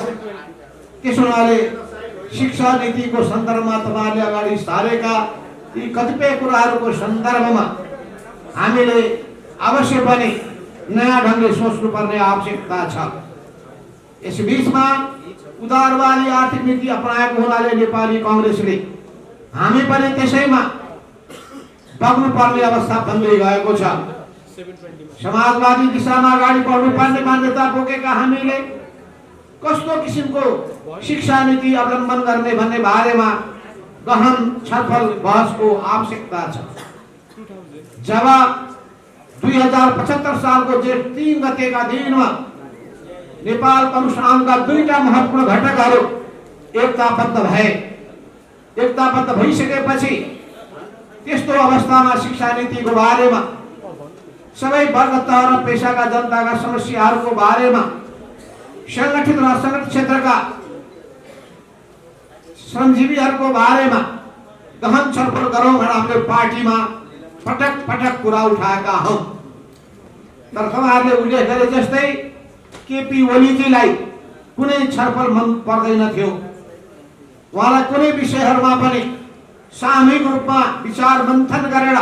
C: त्यसो हुनाले शिक्षा नीतिको सन्दर्भमा तपाईहरुले अगाडि सारेका यी कतिपय कुराहरूको सन्दर्भमा हामीले अवश्य पनि नयाँ ढंगले सोच्नुपर्ने आवश्यकता छ। यस बीचमा उदारवादी आर्थिक नीति अपनाएको हुनाले नेपाली कांग्रेसले हामी पनि त्यसैमा बग्नुपर्ने अवस्था बन्दै गएको छ। समाजवादी दिशामा अगाडि बढ्नुपर्ने मान्यता बोकेका हामीले कस्तो किसिमको शिक्षा नीति अवलम्बन गर्ने भन्ने बारेमा गहन छलफल बहसको आवश्यकता छ। जब 2075 सालको जेठ 3 गतेका दिनमा नेपाल कम्युनिस्ट आन्दोलनका दुईटा महत्त्वपूर्ण घटकहरू एकताबद्ध भइसकेपछि त्यस्तो अवस्थामा शिक्षा नीतिको बारेमा सबै वर्ग तह र पेशाका जनताका समस्याहरूको बारेमा संगठित र असंगठित क्षेत्रका श्रमजीवीहरूको बारेमा गहन छलफल गरौँ भनेर हामीले पार्टीमा पटक पटक कुरा उठाएका हौं। तर तपाईहरुले उल्लेख गरे जस्तै केपी ओलीजीलाई कुनै छलफल मन पर्दैन थियो। उहाँलाई कुनै विषयहरूमा पनि सामूहिक रूपमा विचार मन्थन गरेर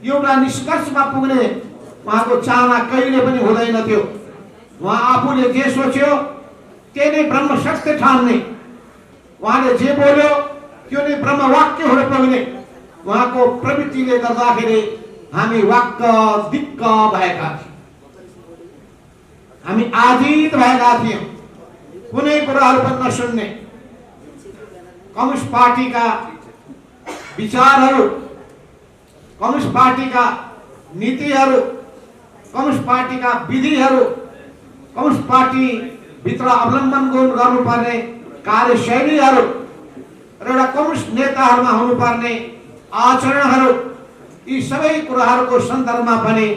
C: एउटा निष्कर्षमा पुग्ने उहाँको चाहना कहिले पनि हुँदैन थियो। उहाँ आफूले जे सोच्यो त्यही नै ब्रह्म सत्य ठान्ने, उहाँले जे बोल्यो त्यो नै ब्रह्म वाक्य हुन पुग्ने उहाँको प्रवृत्तिले गर्दाखेरि हामी वाक्क दिक्क भएका थियौं, हामी आजित भएका थियौं, कुनै कुराहरू पनि नसुन्ने। कम्युनिस्ट पार्टीका विचारहरू, कम्युनिस्ट पार्टीका नीतिहरू, कम्युनिस्ट पार्टीका विधिहरू, कम्युनिस्ट पार्टी भित्र अवलम्बन गर्नुपर्ने कार्यशैलीहरू र एउटा कम्युनिस्ट नेताहरूमा हुनुपर्ने आचरणहरू, यी सबै कुराहरूको सन्दर्भमा पनि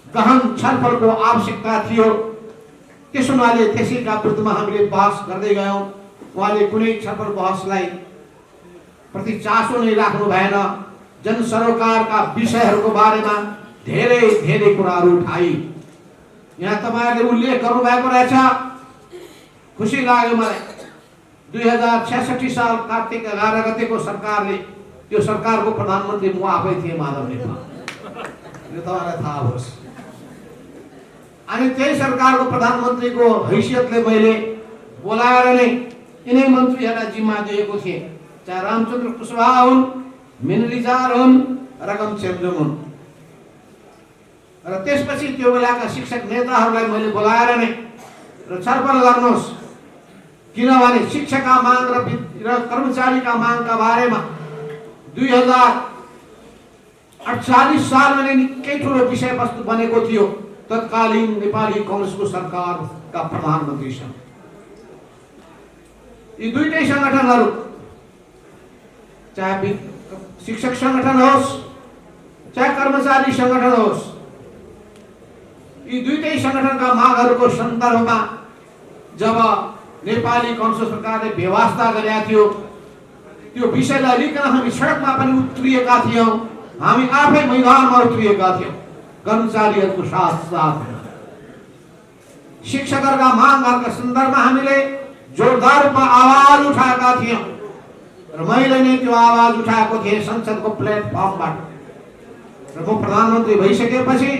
C: गहन छलफलको आवश्यकता थियो। त्यसो हुनाले त्यसैका विरुद्धमा हामीले बहस गर्दै गयौं। उहाँले कुनै छलफल बहसलाई प्रति चासो नै राख्नु भएन। जनसरोकारका विषयहरूको बारेमा धेरै धेरै कुराहरू उठाई। यहाँ तपाईहरुले उल्लेख गर्नु भएको रहेछ, खुसी लाग्यो मलाई। 2066 साल कार्तिक 11 गतेको सरकारले, त्यो सरकारको प्रधानमन्त्री म आफै थिएँ, माधव नेपाल, यो तपाईलाई थाहा होस्। अनि त्यही सरकारको प्रधानमन्त्रीको हैसियतले मैले बोलाएर नै यिनै मन्त्रीहरूलाई जिम्मा दिएको थिएँ, चाहे रामचन्द्र कुशवाहा हुन्, मिनलिजार हुन्, रकम चेम्जोङ हुन्। र त्यसपछि त्यो बेलाका शिक्षक नेताहरूलाई मैले बोलाएर नै र छलफल गर्नुहोस्, किनभने शिक्षकका माग र कर्मचारीका मागका बारेमा 2048 सालमा नै निकै ठुलो विषयवस्तु बनेको थियो तत्कालीन नेपाली कांग्रेसको सरकारका प्रधानमन्त्रीसँग। यी दुईटै संगठनहरू, चाहे शिक्षक संगठन होस् चाहे कर्मचारी संगठन होस्, यी दुईटै संगठनका मागहरूको सन्दर्भमा जब नेपाली कम्युनिस्ट सरकारले व्यवस्था गरेका थियो त्यो विषयलाई लिएर हामी सडकमा पनि उत्रिएका थियौं, हामी आफै मैदानमा उत्रिएका थियौं कर्मचारीहरूको साथ। शिक्षकहरूका मागहरूका सन्दर्भमा हामीले जोरदार रूपमा आवाज उठाएका थियौं र मैले नै त्यो आवाज उठाएको थिएँ संसदको प्लेटफर्मबाट। र म प्रधानमन्त्री भइसकेपछि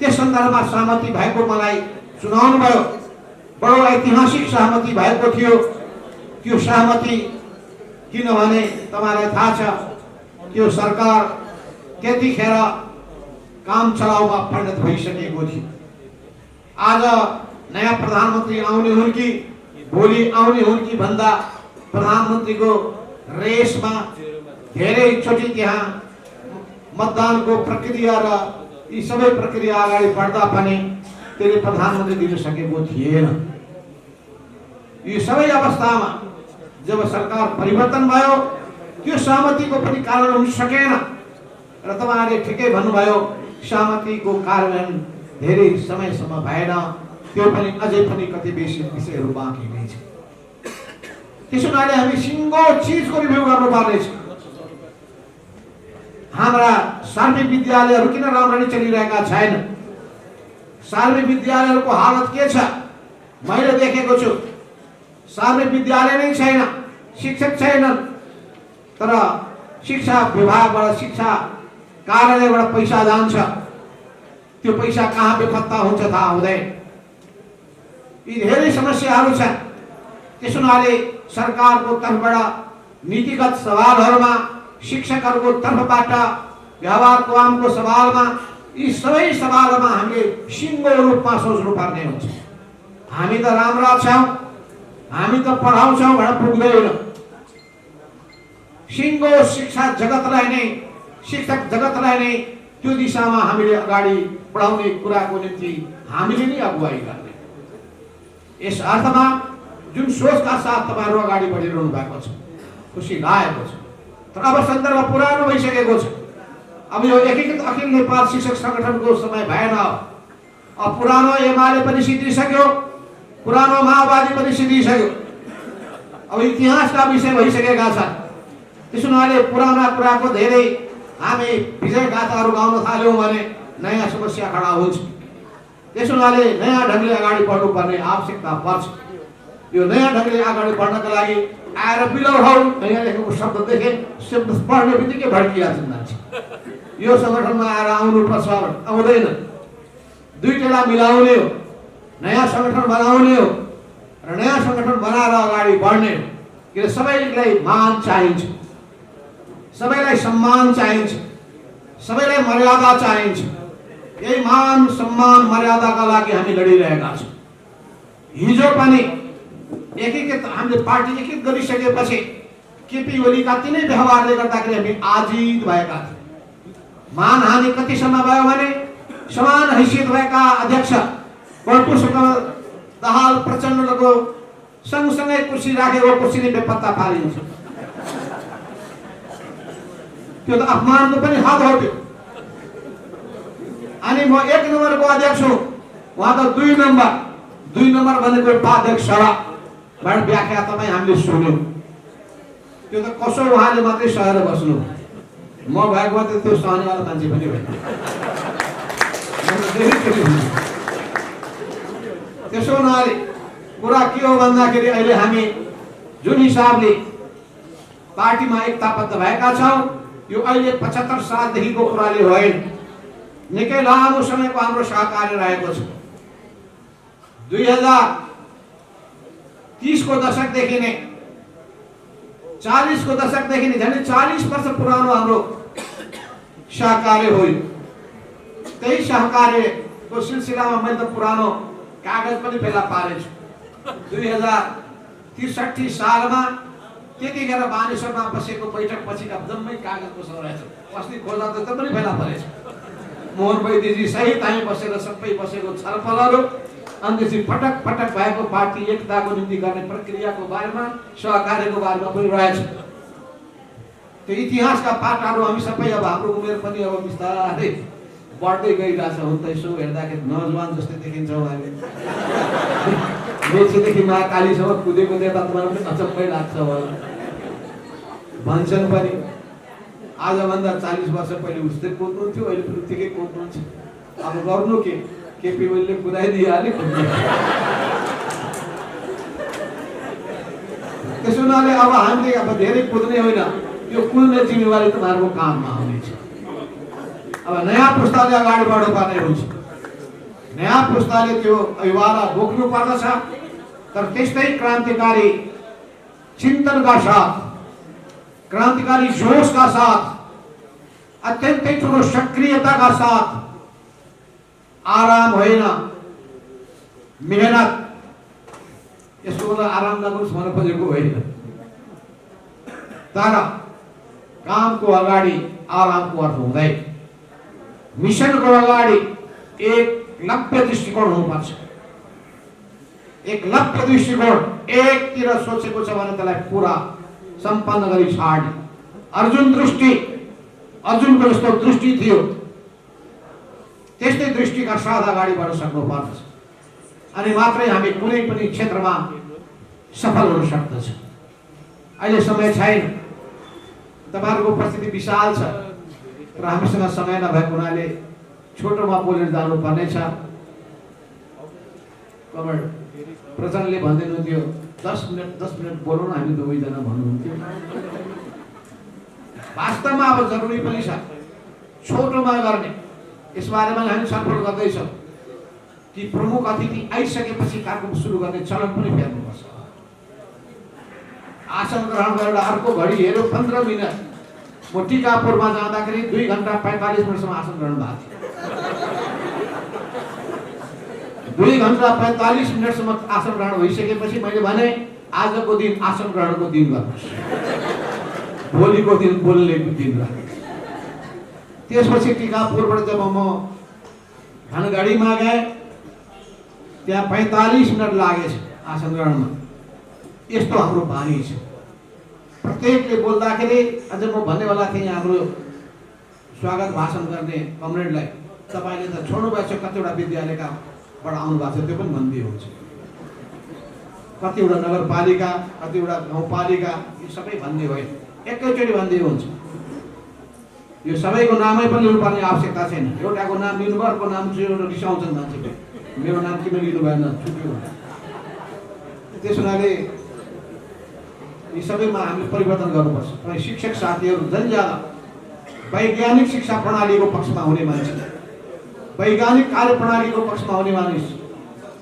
C: त्यस सन्दर्भमा सहमति भएको मलाई सुनाउनु भयो। बडो ऐतिहासिक सहमति भएको थियो। त्यो सहमति किनभने तपाईलाई थाहा छ त्यो सरकार त्यतिखेर काम चलाउमा परिणत भइसकेको थियो। आज नयाँ प्रधानमन्त्री आउने हुन् कि भोलि आउने हुन् कि भन्दा प्रधानमन्त्रीको रेसमा धेरैचोटि त्यहाँ मतदानको प्रक्रिया र यी सबै प्रक्रिया अगाडि बढ्दा पनि त्यसले प्रधानमन्त्री दिन सकेको थिएन। यी सबै अवस्थामा जब सरकार परिवर्तन भयो त्यो सहमतिको पनि कारण हुन सकेन र तपाईहरुले ठिकै भन्नुभयो सहमतिको कार्यान्वयन धेरै समयसम्म भएन। त्यो पनि अझै पनि कति विषयहरू बाँकी नै छ। त्यसैले हामी सिंगो चीजको रिभ्यू गर्नुपर्नेछ। हाम्रा सार्वजनिक विद्यालयहरू किन राम्ररी चलिरहेका छैन? सार्वजनिक विद्यालयहरूको हालत के छ? मैले देखेको छु सार्वजनिक विद्यालय नै छैन, शिक्षक छैनन्, तर शिक्षा विभागबाट शिक्षा कार्यालयबाट पैसा जान्छ। त्यो पैसा कहाँ बेपत्ता हुन्छ थाहा हुँदैन। यी धेरै समस्याहरू छन्। त्यसैले सरकारको तर्फबाट नीतिगत सवालहरूमा, शिक्षकहरूको तर्फबाट व्यवहारको कामको सवालमा, यी सबै सवालमा हामीले सिंगो रूपमा सोच्नु पर्ने हुन्छ। हामी त राम्रा छौं, हामी त पढाउँछौं भनेर पुग्दैन। सिंगो शिक्षा जगतलाई नै, शिक्षक जगतलाई नै त्यो दिशामा हामीले अगाडि बढाउने कुराको निम्ति हामीले नै अगुवाई गर्ने। यस अर्थमा जुन सोचका साथ तपाईहरु अगाडि बढिरहनु भएको छ, खुसी लागेको छ। तर अब सन्दर्भ पुरानो भइसकेको छ। अब यो एकीकृत अखिल नेपाल शिक्षक संगठनको समय भएन। अब पुरानो एमाले पनि सिद्धिसक्यो, पुरानो माओवादी पनि सिद्धिसक्यो। अब इतिहासका विषय भइसकेका छन्। त्यसैले पुराना कुराको धेरै हामी विजय गाथाहरू गाउन थाल्यौं भने नयाँ समस्या खडा हुन्छ। त्यसैले नयाँ ढंगले अगाडि बढ्नुपर्ने आवश्यकता पर्छ। यो नयाँ ढंगले अगाडि बढ्नका लागि आएर बिलौहौ यहाँ लेखेको शब्द देखे शब्द पढ्ने बित्तिकै भड्किया छन् मान्छे। यो संगठनमा आएर आउनुपर्छ, आउँदैन। दुईटैलाई मिलाउने हो, नयाँ संगठन बनाउने हो र नयाँ संगठन बनाएर अगाडि बढ्ने हो। किन सबैलाई मान चाहिन्छ, सबैलाई सम्मान चाहिन्छ, सबैलाई मर्यादा चाहिन्छ। यही मान सम्मान मर्यादाका लागि हामी लडिरहेका छौं। हिजो पनि एकीकृत हामीले पार्टी एकीकृत गरिसकेपछि केपी ओलीका तिनै व्यवहारले गर्दाखेरि हामी आजित भएका थियौं। मानहानि कतिसम्म भयो भने समान हैसियत भएका अध्यक्ष पुष्पकमल दाहाल प्रचण्डको सँगसँगै कुर्सी राखेको कुर्सीले बेपत्ता पारिन्छ। त्यो त अपमानको पनि हद हो त्यो। अनि म 1 नम्बरको अध्यक्ष हुँ, उहाँ त 2 नम्बर भनेको उपाध्यक्ष सभा बाट व्याख्या तपाई हामीले सुन्यौं। त्यो त कसो उहाँले मात्रै सहेर बस्नु, म भएको भए त्यो सहनेवाला मान्छे पनि होइन। त्यसो हुनाले कुरा के हो भन्दाखेरि अहिले हामी जुन हिसाबले पार्टीमा एकताबद्ध भएका छौं, यो अहिले 75 सालदेखिको कुराले होइन। निकै लामो समयको हाम्रो सहकार्य रहेको छ। 2030 को दशकदेखि नै 40 को दशकदेखि नै झन्डै 40 वर्ष पुरानो हाम्रो सहकार्य हो। त्यही सहकार्यको सिलसिलामा मैले त पुरानो कागज पनि फेला पारेछु। 2063 सालमा त्यतिखेर बानेश्वरमा बसेको बैठक पछिका जम्मै कागजको रहेछ। अस्ति खोज्दा त पनि फेला परेछ। मोहन वैद्यजी सहित हामी बसेर सबै बसेको छलफलहरू अनि त्यसपछि पटक पटक भएको पार्टी एकताको निम्ति गर्ने प्रक्रियाको बारेमा, सहकार्यको बारेमा पनि रहेछ। त्यो इतिहासका पाठहरू हामी सबै अब हाम्रो उमेर पनि अब बिस्तारै बढ्दै गइरहेछ। हुन त यसो हेर्दाखेरि नौजवान जस्तै देखिन्छौँ हामी। मेचीदेखि महाकालीसम्म कुदेको देख्दा तपाईँलाई पनि अचम्मै लाग्छ होला। भन्छन् पनि आजभन्दा 40 वर्ष पहिले उस्तै कुद्नुहुन्थ्यो, अहिले पनि उत्तिकै कुद्नुहुन्छ। अब गर्नु के, केपी ओलीले कुदाइदिइहाल्यो। त्यसो हुनाले अब हामीले अब धेरै कुद्ने होइन, यो कुद्ने जिम्मेवारी तपाईँहरूको काममा आउनेछ। अब नयाँ पुस्ताले अगाडि बढ्नुपर्ने हुन्छ। नयाँ पुस्ताले त्यो अभिवारा बोक्नु पर्दछ, तर त्यस्तै क्रान्तिकारी चिन्तनका साथ, क्रान्तिकारी जोशका साथ, अत्यन्तै ठुलो सक्रियताका साथ, आराम होइन मेहनत, यसको मतलब आराम नगर्नुहोस् भन्न खोजेको होइन, तर कामको अगाडि आरामको अर्थ हुँदैन। मिसनको अगाडि एक लक्ष्य दृष्टिकोण हुनुपर्छ। एक लक्ष्य दृष्टिकोण एकतिर सोचेको छ भने त्यसलाई पुरा सम्पन्न गरी छाड्ने। अर्जुनको जस्तो दृष्टि थियो, त्यस्तै दृष्टिका साथ अगाडि बढ्न सक्नुपर्दछ, अनि मात्रै हामी कुनै पनि क्षेत्रमा सफल हुन सक्दछ। अहिले समय छैन, तपाईँहरूको उपस्थिति विशाल छ, तर हामीसँग समय नभएको हुनाले छोटोमा बोलेर जानुपर्नेछ। कमर प्रचण्डले भन्दै हुनुहुन्थ्यो 10 मिनट बोलौँ न हामी दुवैजना भन्नुहुन्थ्यो। वास्तवमा अब जरुरी पनि छ छोटोमा गर्ने। यसबारेमा हामी छलफल गर्दैछौँ कि प्रमुख अतिथि आइसकेपछि कार्यक्रम सुरु गर्ने चलन पनि फेर्नुपर्छ। आसन ग्रहण गरेर अर्को घडी हेऱ्यो 15 मिनट। म टिकापुरमा जाँदाखेरि 2 घण्टा 45 मिनटसम्म आसन ग्रहण भएको थियो। 2 घण्टा 45 मिनटसम्म आसन ग्रहण भइसकेपछि मैले भने आजको दिन आसन ग्रहणको दिन गर्नुहोस्, भोलिको दिन बोल्नेको दिन राख्नुहोस्। त्यसपछि टिकापुरबाट जब म धनगढीमा गएँ, त्यहाँ 45 मिनट लागेछ आसन ग्रहणमा। यस्तो हाम्रो बानी छ। प्रत्येकले बोल्दाखेरि अझ म भन्नेवाला थिएँ हाम्रो स्वागत भाषण गर्ने कमरेडलाई, तपाईँले त छोड्नु भएको छ, कतिवटा विद्यालयकाबाट आउनु भएको छ त्यो पनि भन्दै हुन्छ, कतिवटा नगरपालिका, कतिवटा गाउँपालिका, यो सबै भन्दै होइन, एकैचोटि भन्दै हुन्छ। यो सबैको नामै पनि लिनुपर्ने आवश्यकता छैन। एउटाको नाम लिनुभयो, अर्को नाम चाहिँ रिसाउँछन् मान्छेले, मेरो नाम किन लिनु भएन, छुट्यो। त्यस हुनाले यी सबैमा हामीले परिवर्तन गर्नुपर्छ। शिक्षक साथीहरू झन् ज्यादा वैज्ञानिक शिक्षा प्रणालीको पक्षमा हुने मान्छे, वैज्ञानिक कार्यप्रणालीको पक्षमा हुने मानिस,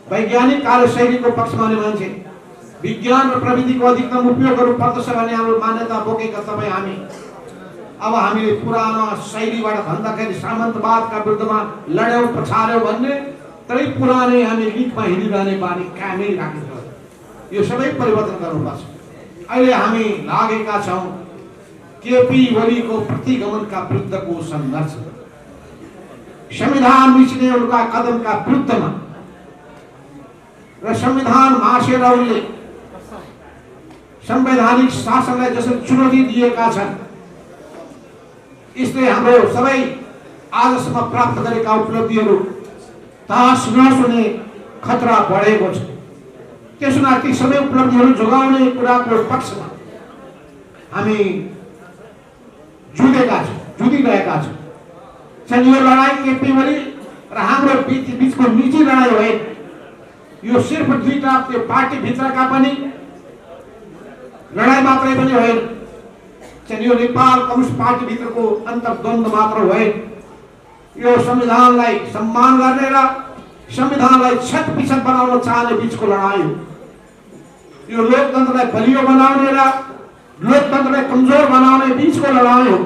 C: वैज्ञानिक कार्यशैलीको पक्षमा हुने मान्छे, विज्ञान र प्रविधिको अधिकतम उपयोग गर्नुपर्दछ भन्ने हाम्रो मान्यता बोकेका तपाईँ हामी। अब हामीले पुरानो शैलीबाट भन्दाखेरि सामन्तवादका विरुद्धमा लड्यौँ पछाड्यौँ भन्ने, तरै पुरानै हामी लिखमा हिँडिरहने बानी कामै राखेको छ। यो सबै परिवर्तन गर्नुपर्छ। अहिले हामी लागेका छौँ केपी ओलीको प्रतिगमनका विरुद्धको सङ्घर्ष, संविधान मिच्ने उनका कदमका विरुद्धमा, र संविधान मासेर उनले संवैधानिक शासनलाई जसरी चुनौती दिएका छन्, यसले हाम्रो सबै आजसम्म प्राप्त गरेका उपलब्धिहरू तहस नहस हुने खतरा बढेको छ। त्यसो हुँदा ती सबै उपलब्धिहरू जोगाउने कुराको पक्षमा हामी जुधिरहेका छौँ। यो लडाइँ केपी ओली र हाम्रो बिचको निजी लडाइँ होइन। यो सिर्फ दुईटा त्यो पार्टीभित्रका पनि लडाइँ मात्रै पनि होइन, यो नेपाल कम्युनिस्ट पार्टीभित्रको अन्तर्द्वन्द्व मात्र होइन। यो संविधानलाई सम्मान गर्ने र संविधानलाई छतपिछत बनाउन चाहने बिचको लडाइँ हो। यो लोकतन्त्रलाई बलियो बनाउने र लोकतन्त्रलाई कमजोर बनाउने बिचको लडाइँ हो।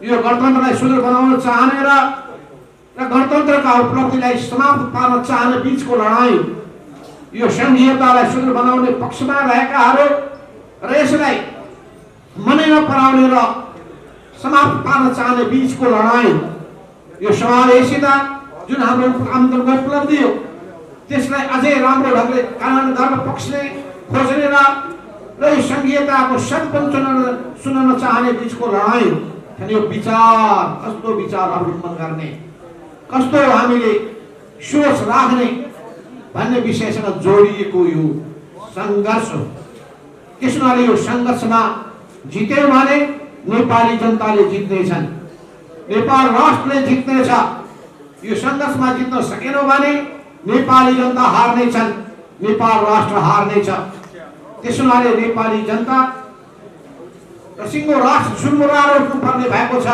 C: यो गणतन्त्रलाई सुदृढ बनाउन चाहने र गणतन्त्रका उपलब्धिलाई समाप्त पार्न चाहने बिचको लडाइँ हो। यो संघीयतालाई सुदृढ बनाउने पक्षमा रहेकाहरू र यसलाई मनै नपराउने र समाप्त पार्न चाहने बिचको लडाइँ हो। यो समावेशिता जुन हाम्रो आन्दोलनको उपलब्धि हो, त्यसलाई अझै राम्रो ढङ्गले कार्यान्वयन गर्न पक्षले खोज्ने र यो संघीयताको सदपन सुन्न चाहने बिचको लडाइँ हो। यो विचार कस्तो विचार अवलम्बन गर्ने, कस्तो हामीले सोच राख्ने भन्ने विषयसँग जोडिएको यो सङ्घर्ष हो। त्यसैले यो सङ्घर्षमा जित्यो भने नेपाली जनताले जित्नेछन्, नेपाल राष्ट्रले जित्नेछ। यो सङ्घर्षमा जित्न सकेनौँ भने नेपाली जनता हार्नेछन्, नेपाल राष्ट्र हार्नेछ। त्यसैले नेपाली जनता र सिङ्गो राष्ट्र सुनमुरार उठ्नुपर्ने भएको छ।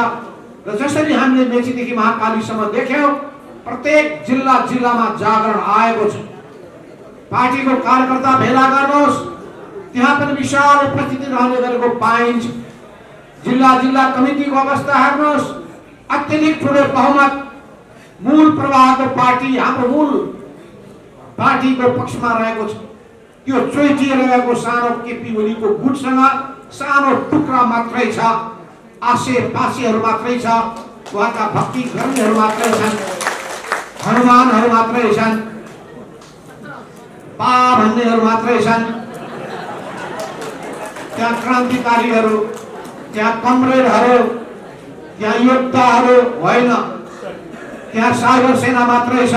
C: र जसरी हामीले मेचीदेखि महाकालीसम्म देख्यौँ, प्रत्येक जिल्लामा जागरण आएको छ। पार्टीको कार्यकर्ता भेला गर्नुहोस्, त्यहाँ पनि विशाल उपस्थिति रहने गरेको पाइन्छ। जिल्ला कमिटीको अवस्था हेर्नुहोस्, अत्यधिक ठुलो बहुमत मूल प्रवाहको पार्टी हाम्रो मूल पार्टीको पक्षमा रहेको छ। त्यो चोइटिरहेको सानो केपी ओलीको गुटसँग सानो टुक्रा मात्रै छ, आसेपासेहरू मात्रै छ, उहाँका भक्ति गर्नेहरू मात्रै छन्, हनुमानहरू मात्रै छन्, पा भन्नेहरू मात्रै छन्। त्यहाँ क्रान्तिकारीहरू, त्यहाँ कमरेडहरू, त्यहाँ योद्धाहरू होइन, त्यहाँ सागर सेना मात्रै छ,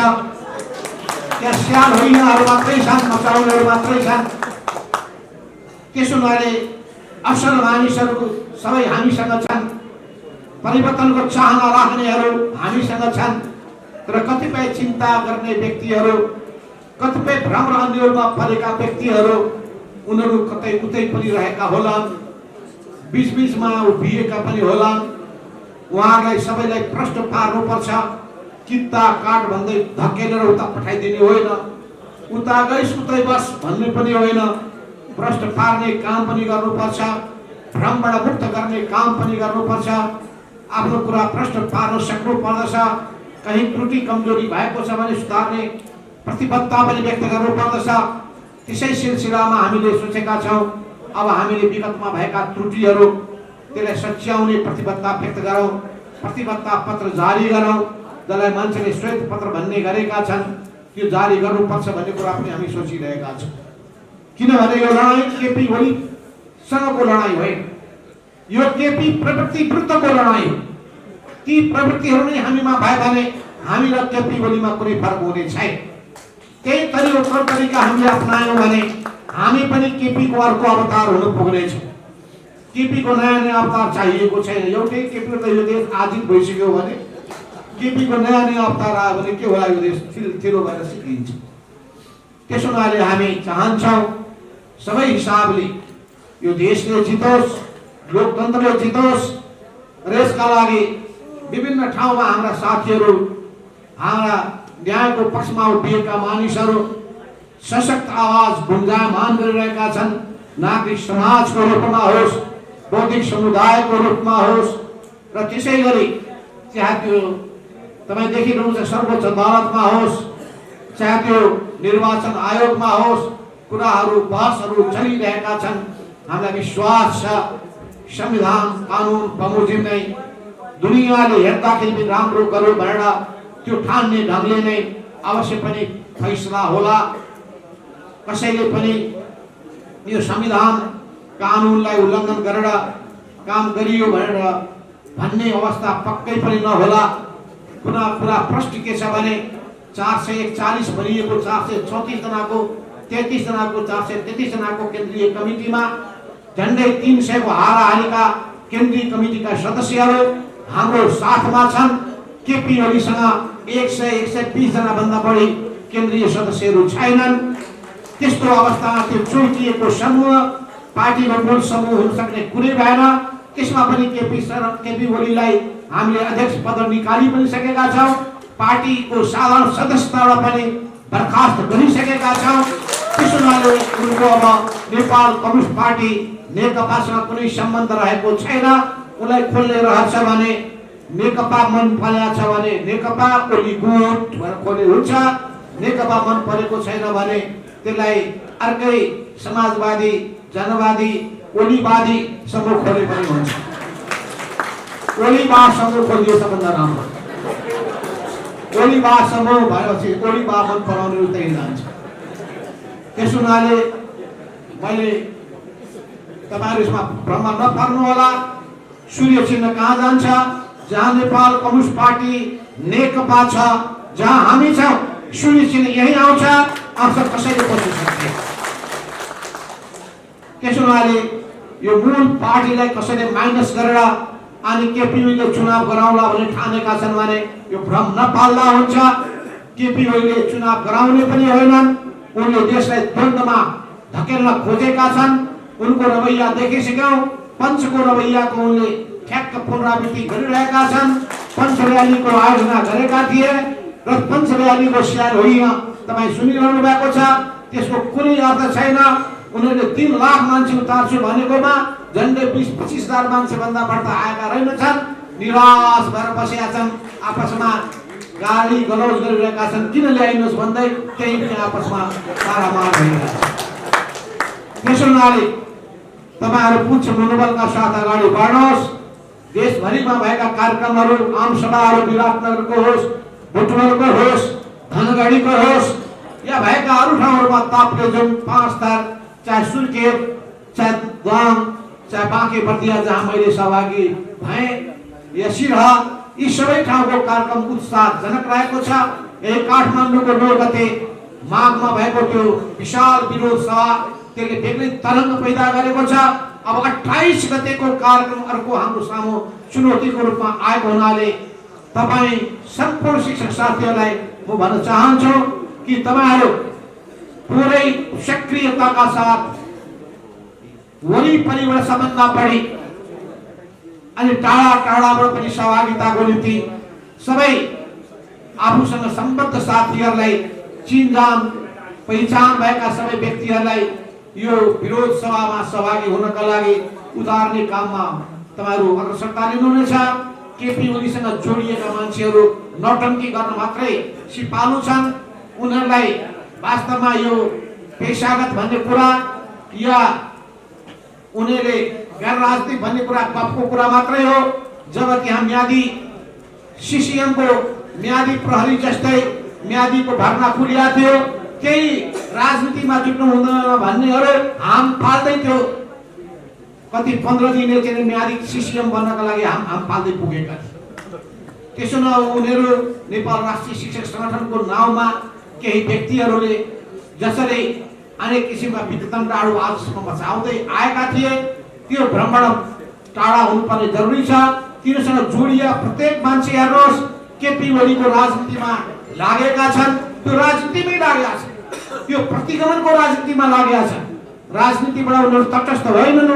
C: त्यहाँ स्याल होइनाहरू मात्रै छन्, मचाउनेहरू मात्रै छन्। त्यसैले असल मानिसहरू सबै हामीसँग छन्, परिवर्तनको चाहना राख्नेहरू हामीसँग छन्। तर कतिपय चिन्ता गर्ने व्यक्तिहरू, कतिपय भ्रम र अन्योलमा परेका व्यक्तिहरू, उनीहरू कतै उतै पनि रहेका होलान्, बीचमा उभिएका पनि होलान्। उहाँहरूलाई सबैलाई प्रश्न पार्नुपर्छ। किता काट भन्दै धकेलेर उता पठाइदिने होइन, उता गइस उतै बस भन्ने पनि होइन। प्रश्न पार्ने काम पनि गर्नुपर्छ, भ्रमबाट मुक्त गर्ने काम पनि गर्नुपर्छ। आफ्नो कुरा प्रश्न पार्न सक्नु पर्दछ। कहीँ त्रुटि कमजोरी भएको छ भने सुधार्ने प्रतिबद्धता पनि व्यक्त गर्नु पर्दछ। त्यसै सिलसिलामा हामीले सोचेका छौँ, अब हामीले विगतमा भएका त्रुटिहरू त्यसलाई सच्याउने प्रतिबद्धता व्यक्त गरौँ, प्रतिबद्धता पत्र जारी गरौँ, जसलाई मान्छेले श्वेत पत्र भन्ने गरेका छन्। त्यो जारी गर्नुपर्छ भन्ने कुरा पनि हामी सोचिरहेका छौँ। किनभने यो लडाइँ केपी ओलीसँगको लडाइँ होइन, यो केपी प्रवृत्ति विरुद्धको लडाइँ हो। ती प्रवृत्तिहरू नै हामीमा भए भने हामी र केपी ओलीमा कुनै फरक हुने छैन। त्यही तरिका हामीले अपनायौँ भने हामी पनि केपीको अर्को अवतार हुन पुग्नेछ। केपीको नयाँ अवतार चाहिएको छैन। एउटै केपी त यो देश आजित भइसक्यो भने केपीको नयाँ अवतार आयो भने के होला, यो देश थिलो भएर सिकिन्छ। त्यसैले हामी चाहन्छौँ सबै हिसाबले यो देशले जितोस्, लोकतन्त्रले जितोस्। र यसका लागि विभिन्न ठाउँमा हाम्रा साथीहरू, हाम्रा न्यायको पक्षमा उभिएका मानिसहरू सशक्त आवाज गुन्जायमान गरिरहेका छन्। नागरिक समाजको रूपमा होस्, बौद्धिक समुदायको रूपमा होस्, र त्यसै गरी चाहे त्यो तपाईँ देखिनुहुन्छ सर्वोच्च अदालतमा होस्, चाहे त्यो निर्वाचन आयोगमा होस्, कुराहरू बहसहरू चलिरहेका छन्। हामीलाई विश्वास छ संविधान कानुन बमोजिम नै दुनियाँले हेर्दाखेरि पनि राम्रो गर्यो भनेर त्यो ठान्ने ढङ्गले नै अवश्य पनि फैसला होला। कसैले पनि यो संविधान कानुनलाई उल्लङ्घन गरेर काम गरियो भनेर भन्ने अवस्था पक्कै पनि नहोला। कुरा प्रश्न के छ भने 441 भनिएको 434 जनाको 33 जनाको 433 जनाको केन्द्रीय कमिटीमा झन्डै 300 को हाराहारीका केन्द्रीय कमिटीका सदस्यहरू हाम्रो साथमा छन्। केपी ओलीसँग 100-120 जना भन्दा बढी केन्द्रीय सदस्यहरू छैनन्। त्यस्तो अवस्थामा त्यो चुइटिएको समूह पार्टीको मूल समूह हुन सक्ने कुरै भएन। त्यसमा पनि केपी ओलीलाई हामीले अध्यक्ष पद निकाली पनि सकेका छौँ, पार्टीको साधारण सदस्यताबाट पनि बर्खास्त गरिसकेका छौँ। त्यसैले उनको अब नेपाल कम्युनिस्ट पार्टी नेकपासँग कुनै सम्बन्ध रहेको छैन। उनलाई खोल्ने रहन्छ भने नेकपा मन परेको छ भने नेकपा ओली गुट भनेर खोले हुन्छ, नेकपा मन परेको छैन भने त्यसलाई अर्कै समाजवादी जनवादी ओलीवादी समूह खोले पनि हुन्छ। ओलीबा समूह खोलिए सबभन्दा राम्रो। ओलीबा समूह भएपछि ओलीबा मन पराउने उतै जान्छ। त्यस हुनाले मैले तपाईहरु यसमा भ्रम नपर्नु होला। सूर्य चिन्ह कहाँ जान्छ? जहाँ नेपाल कम्युनिस्ट पार्टी नेकपा छ, जहाँ हामी छौँ सुनिश्चित यही आउँछ, अवसर कसैले पस्न सक्दैन। त्यसो हुनाले यो मूल पार्टीलाई कसैले माइनस गरेर अनि केपी ओलीले चुनाव गराउला भन्ने ठानेका छन् भने यो भ्रम नपाल्दा हुन्छ। केपी ओलीले चुनाव गराउने पनि होइनन्, उनले देशलाई द्वन्द्वमा धकेल्न खोजेका छन्। उनको रवैया देखिसक्यौं, पञ्चको रवैयाको उनले ठ्याक्क पुनरावृत्ति गरिरहेका छन्। पञ्च र्यालीको आयोजना गरेका थिए र पञ्च र्यालीको स्याहार होइन तपाईँ सुनिरहनु भएको छ, त्यसको कुनै अर्थ छैन। उनीहरूले 3 लाख मान्छे उतार्छु भनेकोमा झन्डै 20-25 हजार मान्छे भन्दा बढ्ता आएका रहेनछन्। निराश भएर बसेका छन्, आपसमा गाली गलौज गरिरहेका छन्, किन ल्याइनुहोस् भन्दै त्यही पनि आपसमा मारामार भइरहेछ। त्यसो हुनाले तपाईहरु उच्च मनोबलका साथ अगाडि बढ्नुहोस्। देशभरिमा भएका कार्यक्रमहरू, आमसभाहरू विराटनगरको होस्, बुटवलको होस्, धनगढीको होस् या भएका अरू ठाउँहरूमा ताप्लेजुङ, 5 थर, चाहे सुर्खेत, चाहे दाङ, चाहे बाँके बर्दिया जहाँ मैले सहभागी भएँ, या सिरहा, यी सबै ठाउँको कार्यक्रम उत्साहजनक रहेको छ। यही काठमाडौँको 9 गते माघमा भएको त्यो विशाल विरोध सभा त्यसले बेग्लै तरङ्ग पैदा गरेको छ। अब 28 गतेको कार्यक्रम अर्को हाम्रो सामु चुनौतीको रूपमा आएको हुनाले तपाईँ सम्पूर्ण शिक्षक साथीहरूलाई म भन्न चाहन्छु कि तपाईहरु पुरै सक्रियताका साथ वरिपरिबाट सबभन्दा बढी अनि टाढा टाढाबाट पनि सहभागिताको निम्ति सबै आफूसँग सम्बद्ध साथीहरूलाई, चिनजान पहिचान भएका सबै व्यक्तिहरूलाई यो विरोध सभामा सहभागी हुनका लागि उतार्ने काममा तपाईहरु अग्रसरता लिनुहुनेछ। केपी ओलीसँग जोडिएका मान्छेहरू नौटङ्की गर्न मात्रै सिपालु छन्। उनीहरूलाई वास्तवमा यो पेशागत भन्ने कुरा या उनीहरूले गैर राजनीतिक भन्ने कुरा गफको कुरा मात्रै हो। जबकि हामी म्यादी सीसीएम को म्यादी प्रहरी जस्तै म्यादीको भर्ना खुलिया थियो, केही राजनीतिमा जुट्नु हुँदैन भन्नेहरू हाम फाल्दै थियो। कति 15 दिनले चाहिँ म्यादी सीसीएम बन्नका लागि हाम फाल्दै पुगेका थिए। त्यसो न उनीहरू नेपाल राष्ट्रिय शिक्षक संगठनको नाउँमा केही व्यक्तिहरूले जसरी अनेक किसिमका वितण्डाहरू आजसम्म बचाउँदै आएका थिए, त्यो भ्रमण टाढा हुनुपर्ने जरुरी छ। तिनीसँग जोडिया प्रत्येक मान्छे हेर्नुहोस् केपी ओलीको राजनीतिमा लागेका छन्, त्यो राजनीतिमै लागेका छन्, त्यो प्रतिगमनको राजनीतिमा लागेका छन्। राजनीतिबाट उनीहरू तटस्थ होइनन्।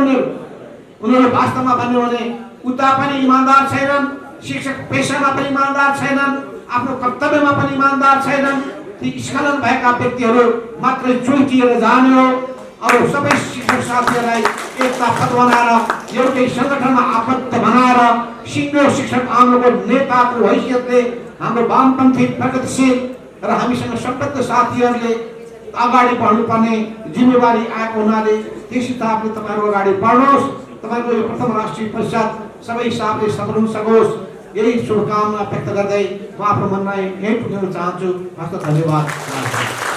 C: उनीहरू वास्तवमा भन्यो भने उता पनि इमानदार छैनन्, शिक्षक पेशामा पनि इमानदार छैनन्, आफ्नो कर्तव्यमा पनि इमानदार छैनन्। ती स्खलन भएका व्यक्तिहरू मात्रै चुइकिएर जाने हो। अब सबै शिक्षक साथीहरूलाई एकताबद्ध बनाएर एउटै संगठनमा आबद्ध बनाएर सिङ्गो शिक्षक आन्दोलनको नेताको हैसियतले हाम्रो वामपन्थी प्रगतिशील र हामीसँग सम्बद्ध साथीहरूले अगाडि बढ्नुपर्ने जिम्मेवारी आएको हुनाले त्यस हिसाबले तपाईहरु अगाडि बढ्नुहोस्। तपाईको यो प्रथम राष्ट्रिय परिषद सबै हिसाबले सफल हुन सकोस्, यही शुभकामना व्यक्त गर्दै म आफ्नो मनलाई यही टुङ्ग्याउन चाहन्छु। हस्त धन्यवाद।